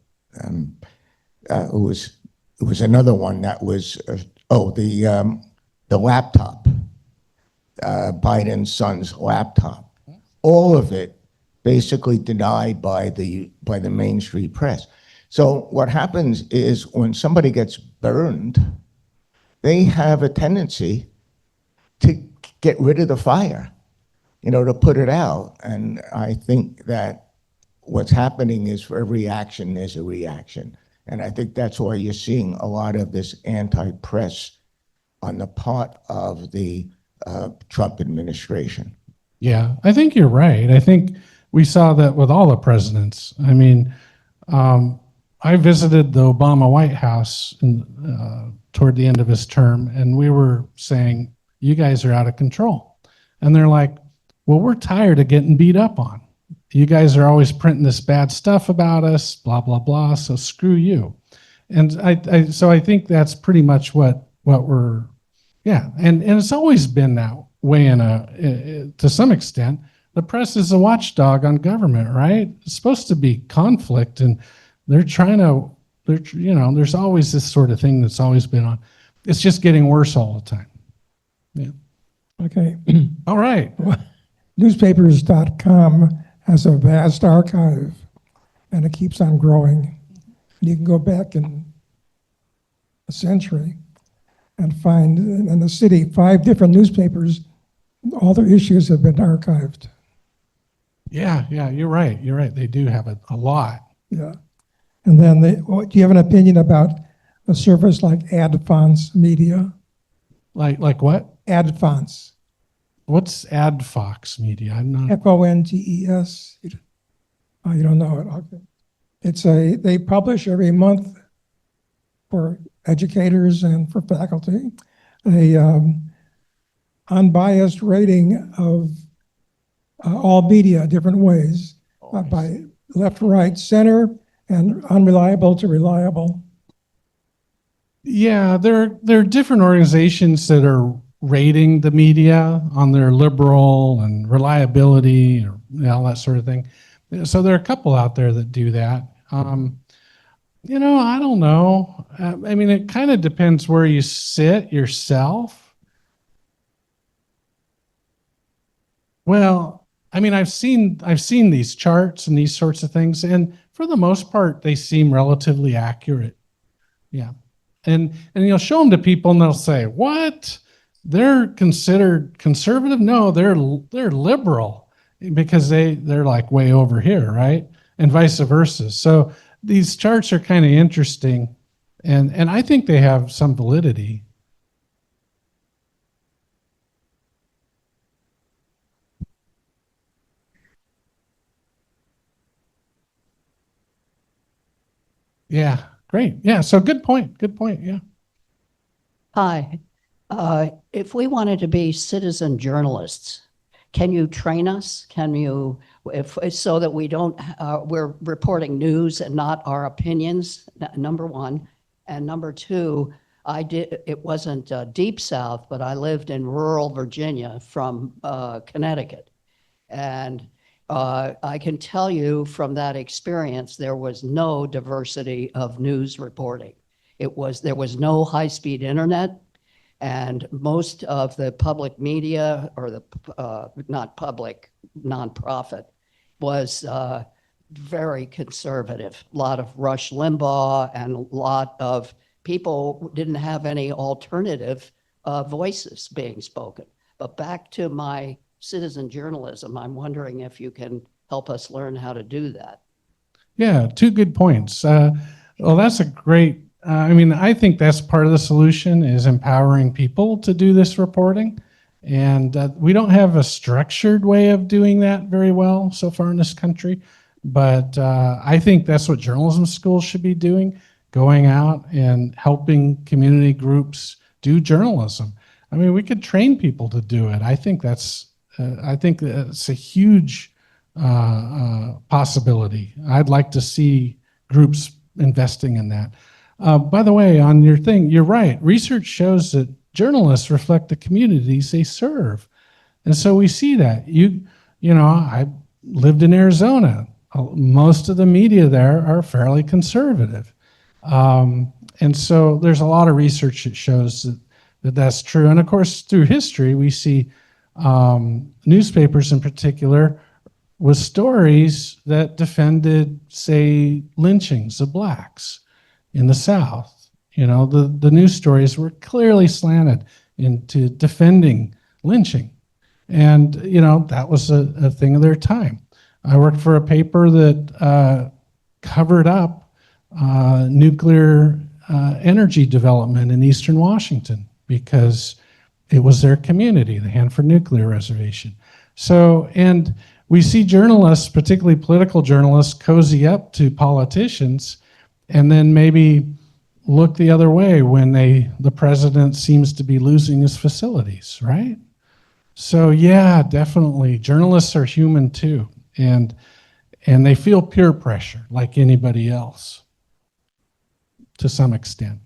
[SPEAKER 6] it was another one that was the laptop, Biden's son's laptop. All of it basically denied by the Main Street press. So what happens is when somebody gets burned, they have a tendency to get rid of the fire, you know, to put it out. And I think that what's happening is for every action, there's a reaction. And I think that's why you're seeing a lot of this anti-press on the part of the Trump administration.
[SPEAKER 2] Yeah, I think you're right. I think we saw that with all the presidents. I mean, I visited the Obama White House toward the end of his term, and we were saying, you guys are out of control. And they're like, well, we're tired of getting beat up on. You guys are always printing this bad stuff about us, blah, blah, blah, so screw you. And so I think that's pretty much what we're, yeah. And it's always been that way to some extent. The press is a watchdog on government, right? It's supposed to be conflict, and there's always this sort of thing that's always been on. It's just getting worse all the time. Yeah.
[SPEAKER 7] Okay.
[SPEAKER 2] All right.
[SPEAKER 7] Newspapers.com has a vast archive, and it keeps on growing. And you can go back in a century and find in the city 5 different newspapers. All their issues have been archived.
[SPEAKER 2] Yeah, you're right. You're right. They do have a lot.
[SPEAKER 7] Yeah. And then do you have an opinion about a service like AdFonts Media?
[SPEAKER 2] Like what?
[SPEAKER 7] AdFonts.
[SPEAKER 2] What's AdFox Media? I'm not.
[SPEAKER 7] FONTES. Oh, you don't know it. Okay. They publish every month for educators and for faculty a unbiased rating of all media different ways, by left, right, center, and unreliable to reliable.
[SPEAKER 2] Yeah, there are different organizations that are rating the media on their liberal and reliability or all that sort of thing. So there are a couple out there that do that. I don't know. I mean, it kind of depends where you sit yourself. Well, I mean, I've seen these charts and these sorts of things, and for the most part, they seem relatively accurate. Yeah. And you'll show them to people and they'll say, what? They're considered conservative? No, they're liberal because they're like way over here, right? And vice versa. So these charts are kind of interesting, and I think they have some validity. Yeah, great. Yeah, so good point. Good point. Yeah.
[SPEAKER 8] Hi. If we wanted to be citizen journalists, can you train us? Can you, if, so that we don't, we're reporting news and not our opinions, number one. And number two, it wasn't deep South, but I lived in rural Virginia from Connecticut. And I can tell you from that experience, there was no diversity of news reporting. There was no high-speed internet, and most of the public media, or the not public, nonprofit, was very conservative. A lot of Rush Limbaugh, and a lot of people didn't have any alternative voices being spoken. But back to my citizen journalism, I'm wondering if you can help us learn how to do that.
[SPEAKER 2] Yeah, two good points. Well, that's a great, I mean, I think that's part of the solution is empowering people to do this reporting. And we don't have a structured way of doing that very well so far in this country. But I think that's what journalism schools should be doing, going out and helping community groups do journalism. I mean, we could train people to do it. I think that's a huge possibility. I'd like to see groups investing in that. By the way, on your thing, you're right. Research shows that journalists reflect the communities they serve. And so we see that. You know, I lived in Arizona. Most of the media there are fairly conservative. And so there's a lot of research that shows that that's true. And of course, through history, we see newspapers in particular with stories that defended, say, lynchings of blacks in the South. You know, the news stories were clearly slanted into defending lynching. And, you know, that was a thing of their time. I worked for a paper that covered up nuclear energy development in Eastern Washington because it was their community, the Hanford Nuclear Reservation. So, and we see journalists, particularly political journalists, cozy up to politicians and then maybe look the other way when the president seems to be losing his facilities, right? So yeah, definitely. Journalists are human too. And they feel peer pressure like anybody else to some extent.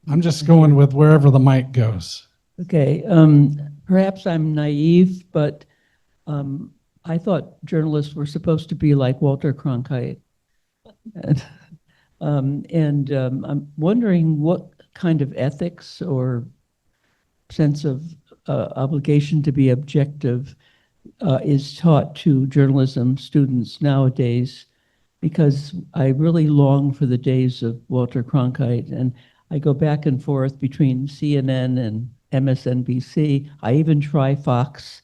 [SPEAKER 2] I'm just going with wherever the mic goes.
[SPEAKER 9] Okay, perhaps I'm naive, but I thought journalists were supposed to be like Walter Cronkite. And I'm wondering what kind of ethics or sense of obligation to be objective is taught to journalism students nowadays, because I really long for the days of Walter Cronkite, and I go back and forth between CNN and MSNBC. I even try Fox.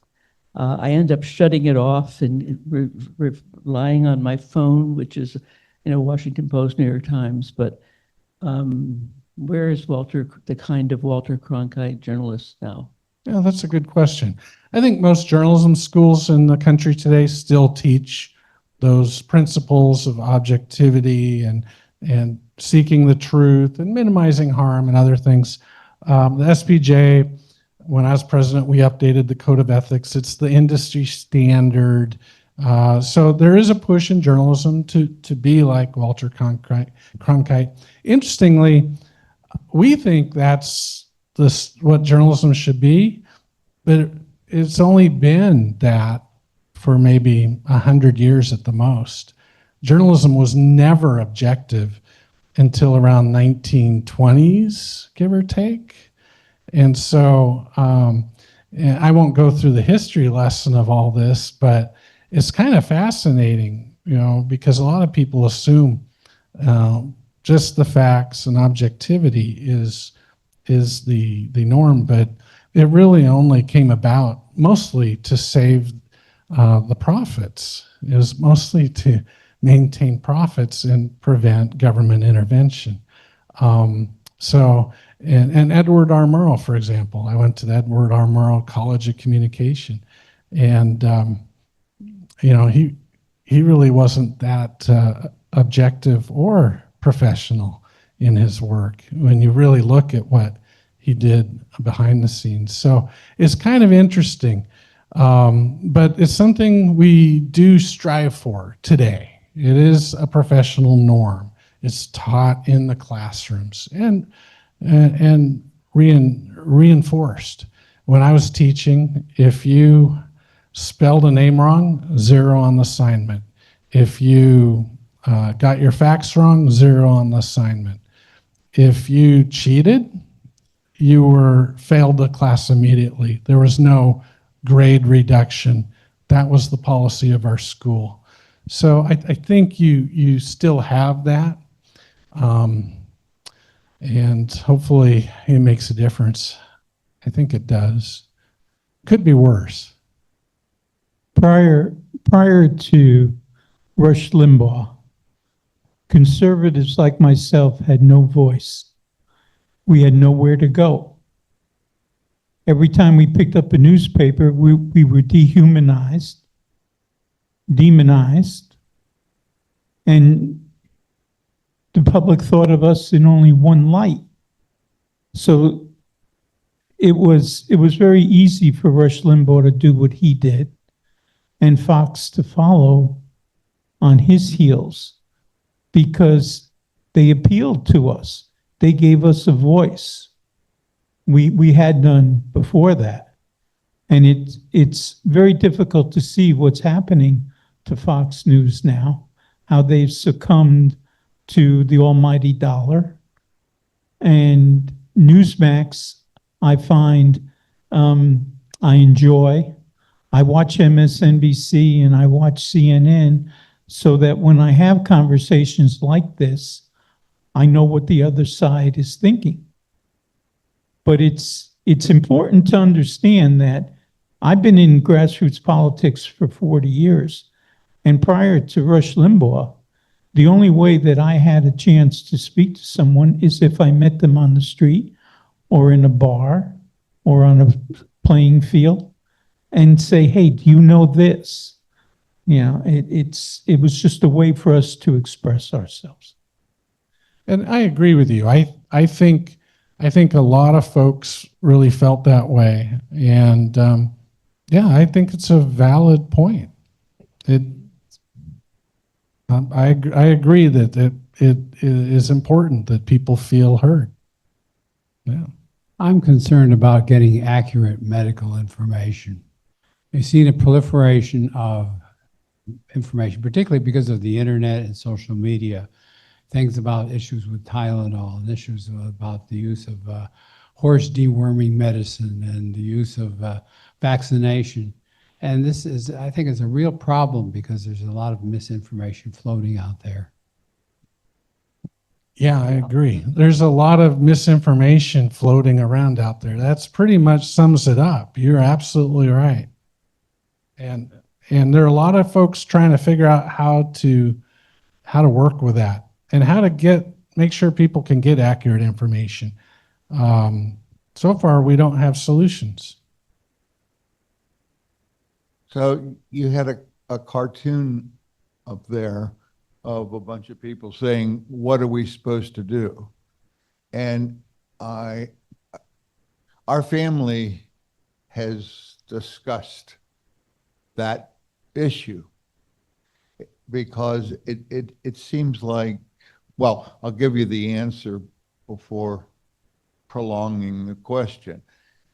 [SPEAKER 9] I end up shutting it off and relying on my phone, which is, you know, Washington Post, New York Times. But where is the kind of Walter Cronkite journalist now?
[SPEAKER 2] Yeah, that's a good question. I think most journalism schools in the country today still teach those principles of objectivity and seeking the truth and minimizing harm and other things. The SPJ, when I was president, we updated the code of ethics. It's the industry standard. So there is a push in journalism to be like Walter Cronkite. Interestingly, we think that's what journalism should be, but it's only been that for maybe 100 years at the most. Journalism was never objective until around 1920s, give or take. And so and I won't go through the history lesson of all this, but it's kind of fascinating, you know, because a lot of people assume just the facts and objectivity is the norm, but it really only came about mostly to save the profits. It was mostly to maintain profits and prevent government intervention. So, and Edward R. Murrow, for example, I went to the Edward R. Murrow College of Communication, and you know, he really wasn't that objective or professional. in his work when you really look at what he did behind the scenes. So it's kind of interesting, but it's something we do strive for today. It is a professional norm. It's taught in the classrooms and reinforced. When I was teaching, if you spelled a name wrong, 0 on the assignment. If you got your facts wrong, 0 on the assignment. If you cheated, you were failed the class immediately. There was no grade reduction. That was the policy of our school. So I think you still have that, and hopefully it makes a difference. I think it does. Could be worse.
[SPEAKER 10] Prior to Rush Limbaugh, conservatives like myself had no voice. We had nowhere to go. Every time we picked up a newspaper, we were dehumanized, demonized, and the public thought of us in only one light. So it was very easy for Rush Limbaugh to do what he did and Fox to follow on his heels because they appealed to us. They gave us a voice. We had none before that. And it's very difficult to see what's happening to Fox News now, how they've succumbed to the almighty dollar. And Newsmax, I find, I enjoy. I watch MSNBC and I watch CNN so that when I have conversations like this, I know what the other side is thinking. But it's important to understand that I've been in grassroots politics for 40 years. And prior to Rush Limbaugh, the only way that I had a chance to speak to someone is if I met them on the street or in a bar or on a playing field and say, hey, do you know this? You know, it was just a way for us to express ourselves.
[SPEAKER 2] And I agree with you. I think a lot of folks really felt that way. And yeah, I think it's a valid point. I agree that it is important that people feel heard. Yeah.
[SPEAKER 11] I'm concerned about getting accurate medical information. We've seen a proliferation of information, particularly because of the internet and social media. Things about issues with Tylenol and issues about the use of horse deworming medicine and the use of vaccination. And this is, I think, is a real problem because there's a lot of misinformation floating out there.
[SPEAKER 2] Yeah, I agree. There's a lot of misinformation floating around out there. That's pretty much sums it up. You're absolutely right. And there are a lot of folks trying to figure out how to work with that and how to make sure people can get accurate information. So far, we don't have solutions.
[SPEAKER 3] So you had a cartoon up there of a bunch of people saying, what are we supposed to do? And our family has discussed that issue because it seems like, well, I'll give you the answer before prolonging the question.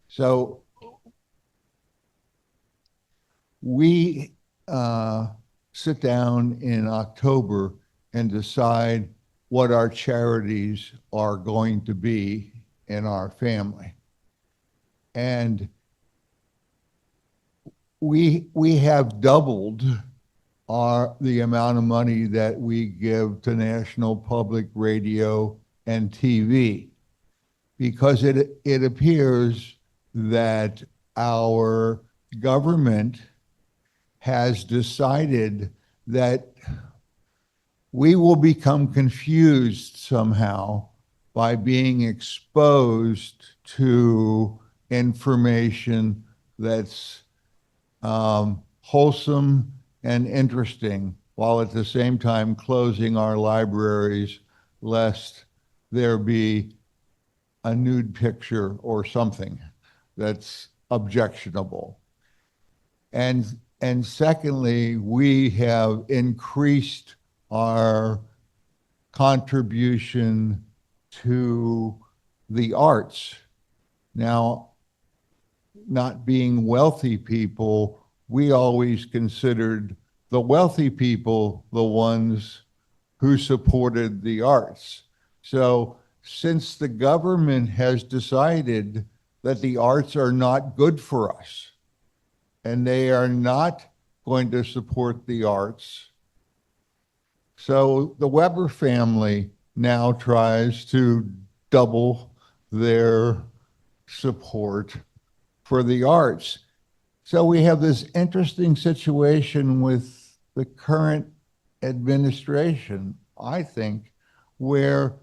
[SPEAKER 3] So we sit down in October and decide what our charities are going to be in our family. And we have doubled the amount of money that we give to National Public Radio and TV because it appears that our government has decided that we will become confused somehow by being exposed to information that's wholesome and interesting, while at the same time closing our libraries lest there be a nude picture or something that's objectionable. And secondly, we have increased our contribution to the arts. Now, not being wealthy people, we always considered the wealthy people the ones who supported the arts. So since the government has decided that the arts are not good for us, and they are not going to support the arts, so the Weber family now tries to double their support for the arts. So we have this interesting situation with the current administration, I think, where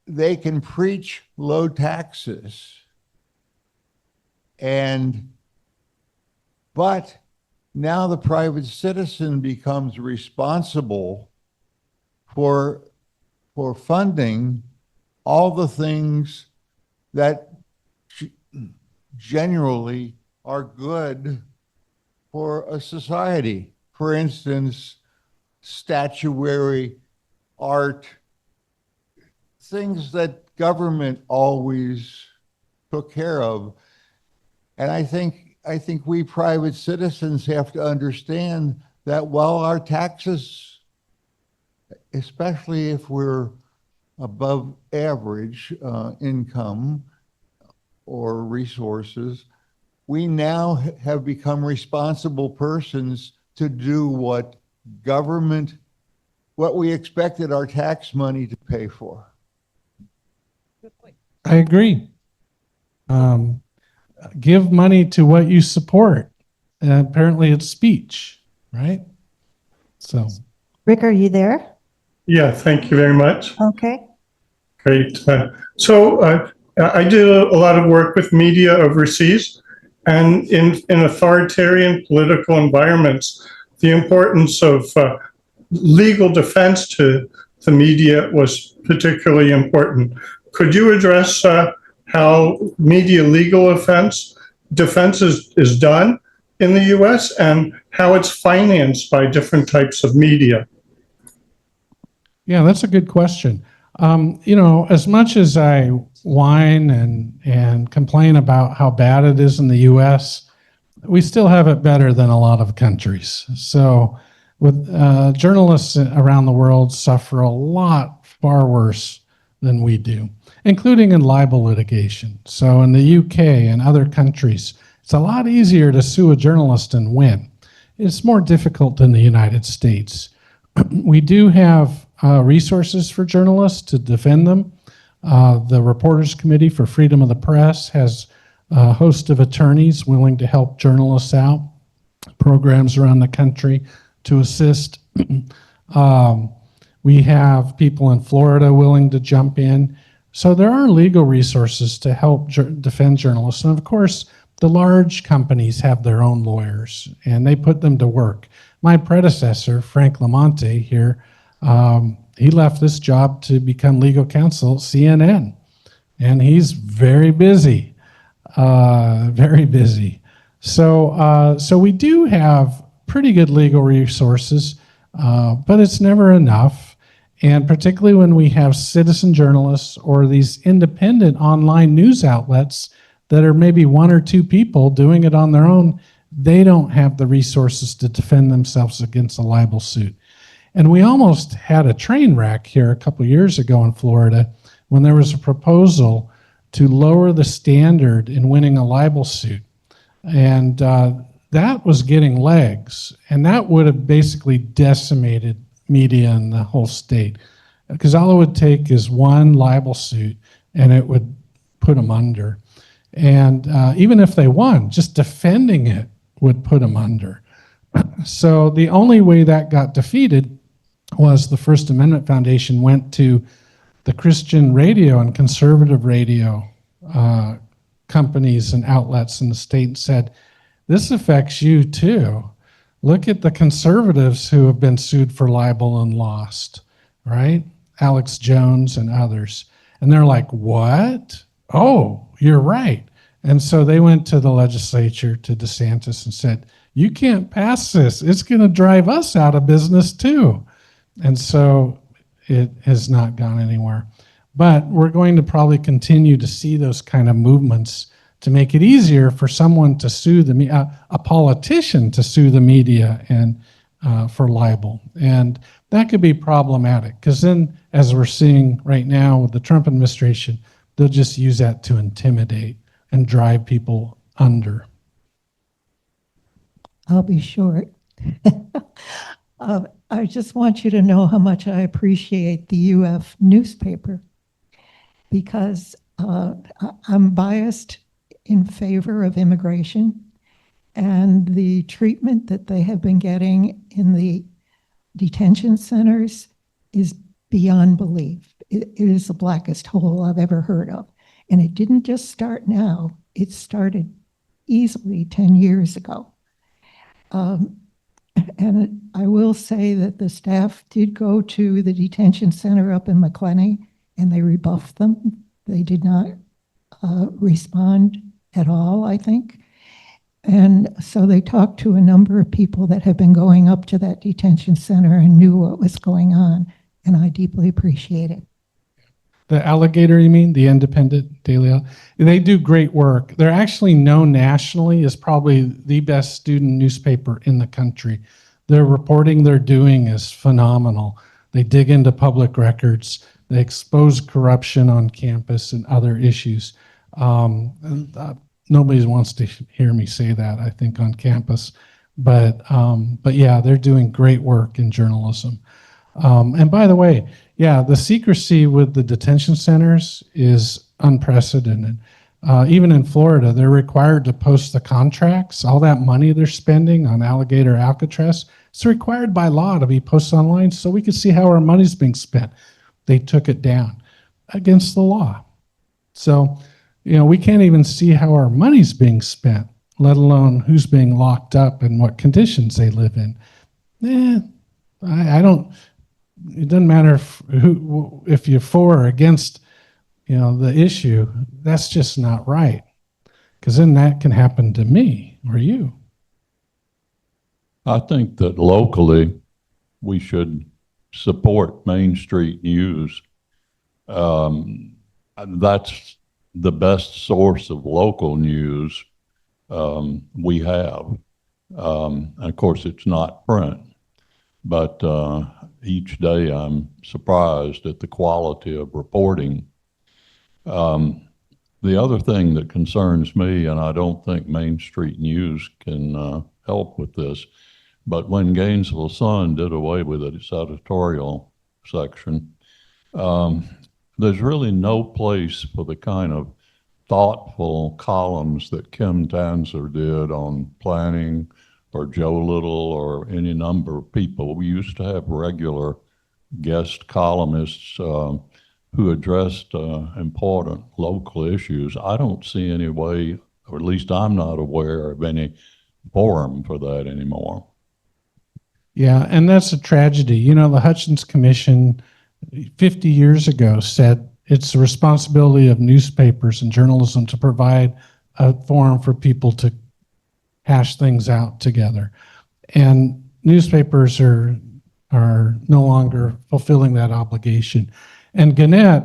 [SPEAKER 3] they can preach low taxes but now the private citizen becomes responsible for funding all the things that generally are good for a society. For instance, statuary, art, things that government always took care of. And I think we private citizens have to understand that while our taxes, especially if we're above average income or resources, we now have become responsible persons to do what we expected our tax money to pay for.
[SPEAKER 1] Good point.
[SPEAKER 2] I agree. Give money to what you support. Apparently it's speech, right? So.
[SPEAKER 12] Rick, are you there?
[SPEAKER 13] Yeah, thank you very much.
[SPEAKER 12] Okay.
[SPEAKER 13] Great. I do a lot of work with media overseas, and in authoritarian political environments, the importance of legal defense to the media was particularly important. Could you address how media legal defense is done in the US and how it's financed by different types of media?
[SPEAKER 2] Yeah, that's a good question. As much as I whine and complain about how bad it is in the US, we still have it better than a lot of countries. So with journalists around the world suffer a lot far worse than we do, including in libel litigation. So in the UK and other countries, it's a lot easier to sue a journalist and win. It's more difficult in the United States. We do have resources for journalists to defend them. The Reporters Committee for Freedom of the Press has a host of attorneys willing to help journalists out, programs around the country to assist. We have people in Florida willing to jump in. So there are legal resources to help defend journalists. And of course, the large companies have their own lawyers, and they put them to work. My predecessor, Frank Lamonte here, he left this job to become legal counsel at CNN, and he's very busy, very busy. So we do have pretty good legal resources, but it's never enough. And particularly when we have citizen journalists or these independent online news outlets that are maybe one or two people doing it on their own, they don't have the resources to defend themselves against a libel suit. And we almost had a train wreck here a couple years ago in Florida when there was a proposal to lower the standard in winning a libel suit. And that was getting legs, and that would have basically decimated media in the whole state, because all it would take is one libel suit and it would put them under. And even if they won, just defending it would put them under. So the only way that got defeated was the First Amendment Foundation went to the Christian radio and conservative radio companies and outlets in the state and said, this affects you too. Look at the conservatives who have been sued for libel and lost, right? Alex Jones and others. And they're like, what? Oh, you're right. And so they went to the legislature, to DeSantis, and said, you can't pass this. It's going to drive us out of business too. And so it has not gone anywhere. But we're going to probably continue to see those kind of movements to make it easier for someone to sue a politician to sue the media and for libel. And that could be problematic because then, as we're seeing right now with the Trump administration, they'll just use that to intimidate and drive people under.
[SPEAKER 7] I'll be short. I just want you to know how much I appreciate the UF newspaper because I'm biased in favor of immigration, and the treatment that they have been getting in the detention centers is beyond belief. It is the blackest hole I've ever heard of. And it didn't just start now, it started easily 10 years ago. And I will say that the staff did go to the detention center up in McClenny and they rebuffed them. They did not respond at all, I think. And so they talked to a number of people that have been going up to that detention center and knew what was going on. And I deeply appreciate it.
[SPEAKER 2] The Alligator, you mean? The Independent Daily? They do great work. They're actually known nationally as probably the best student newspaper in the country. Their reporting they're doing is phenomenal. They dig into public records. They expose corruption on campus and other issues. Nobody wants to hear me say that, I think, on campus. But yeah, they're doing great work in journalism. And by the way, yeah, the secrecy with the detention centers is unprecedented. Even in Florida, they're required to post the contracts. All that money they're spending on Alligator Alcatraz, it's required by law to be posted online so we can see how our money's being spent. They took it down against the law. So, we can't even see how our money's being spent, let alone who's being locked up and what conditions they live in. I don't. It doesn't matter if you're for or against, the issue. That's just not right, because then that can happen to me or you.
[SPEAKER 12] I think that locally we should support Main Street News. That's the best source of local news we have. And of course, it's not print, but each day I'm surprised at the quality of reporting. The other thing that concerns me, and I don't think Main Street News can help with this, but when Gainesville Sun did away with its editorial section, there's really no place for the kind of thoughtful columns that Kim Tanzer did on planning, or Joe Little, or any number of people. We used to have regular guest columnists who addressed important local issues. I don't see any way, or at least I'm not aware of any forum for that anymore.
[SPEAKER 2] Yeah, and that's a tragedy. The Hutchins Commission 50 years ago said it's the responsibility of newspapers and journalism to provide a forum for people to hash things out together. And newspapers are no longer fulfilling that obligation. And Gannett,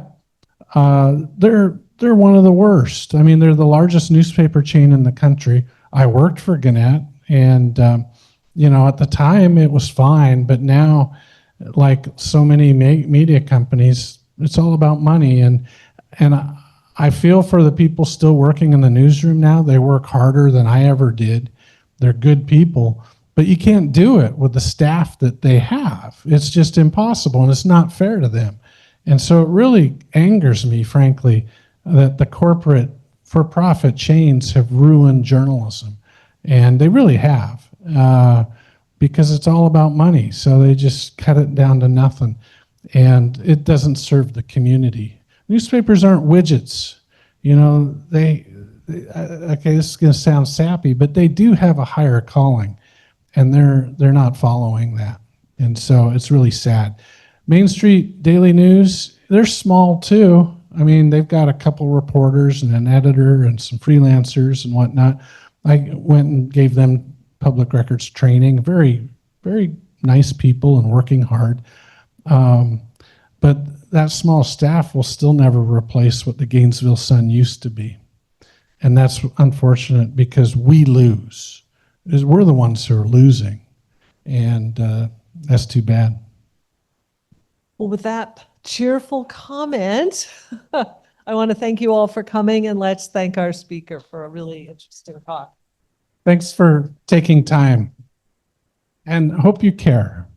[SPEAKER 2] they're one of the worst. I mean, they're the largest newspaper chain in the country. I worked for Gannett, and at the time it was fine, but now, like so many media companies, it's all about money. And I feel for the people still working in the newsroom now. They work harder than I ever did. They're good people, but you can't do it with the staff that they have. It's just impossible, and it's not fair to them. And so it really angers me, frankly, that the corporate for-profit chains have ruined journalism. And they really have, because it's all about money. So they just cut it down to nothing. And it doesn't serve the community. Newspapers aren't widgets. Okay, this is going to sound sappy, but they do have a higher calling, and they're not following that. And so it's really sad. Main Street Daily News, they're small too. I mean, they've got a couple reporters and an editor and some freelancers and whatnot. I went and gave them public records training. Very, very nice people and working hard. But that small staff will still never replace what the Gainesville Sun used to be. And that's unfortunate because we lose. We're the ones who are losing. And that's too bad.
[SPEAKER 1] Well, with that cheerful comment, I want to thank you all for coming, and let's thank our speaker for a really interesting talk.
[SPEAKER 2] Thanks for taking time. And I hope you care.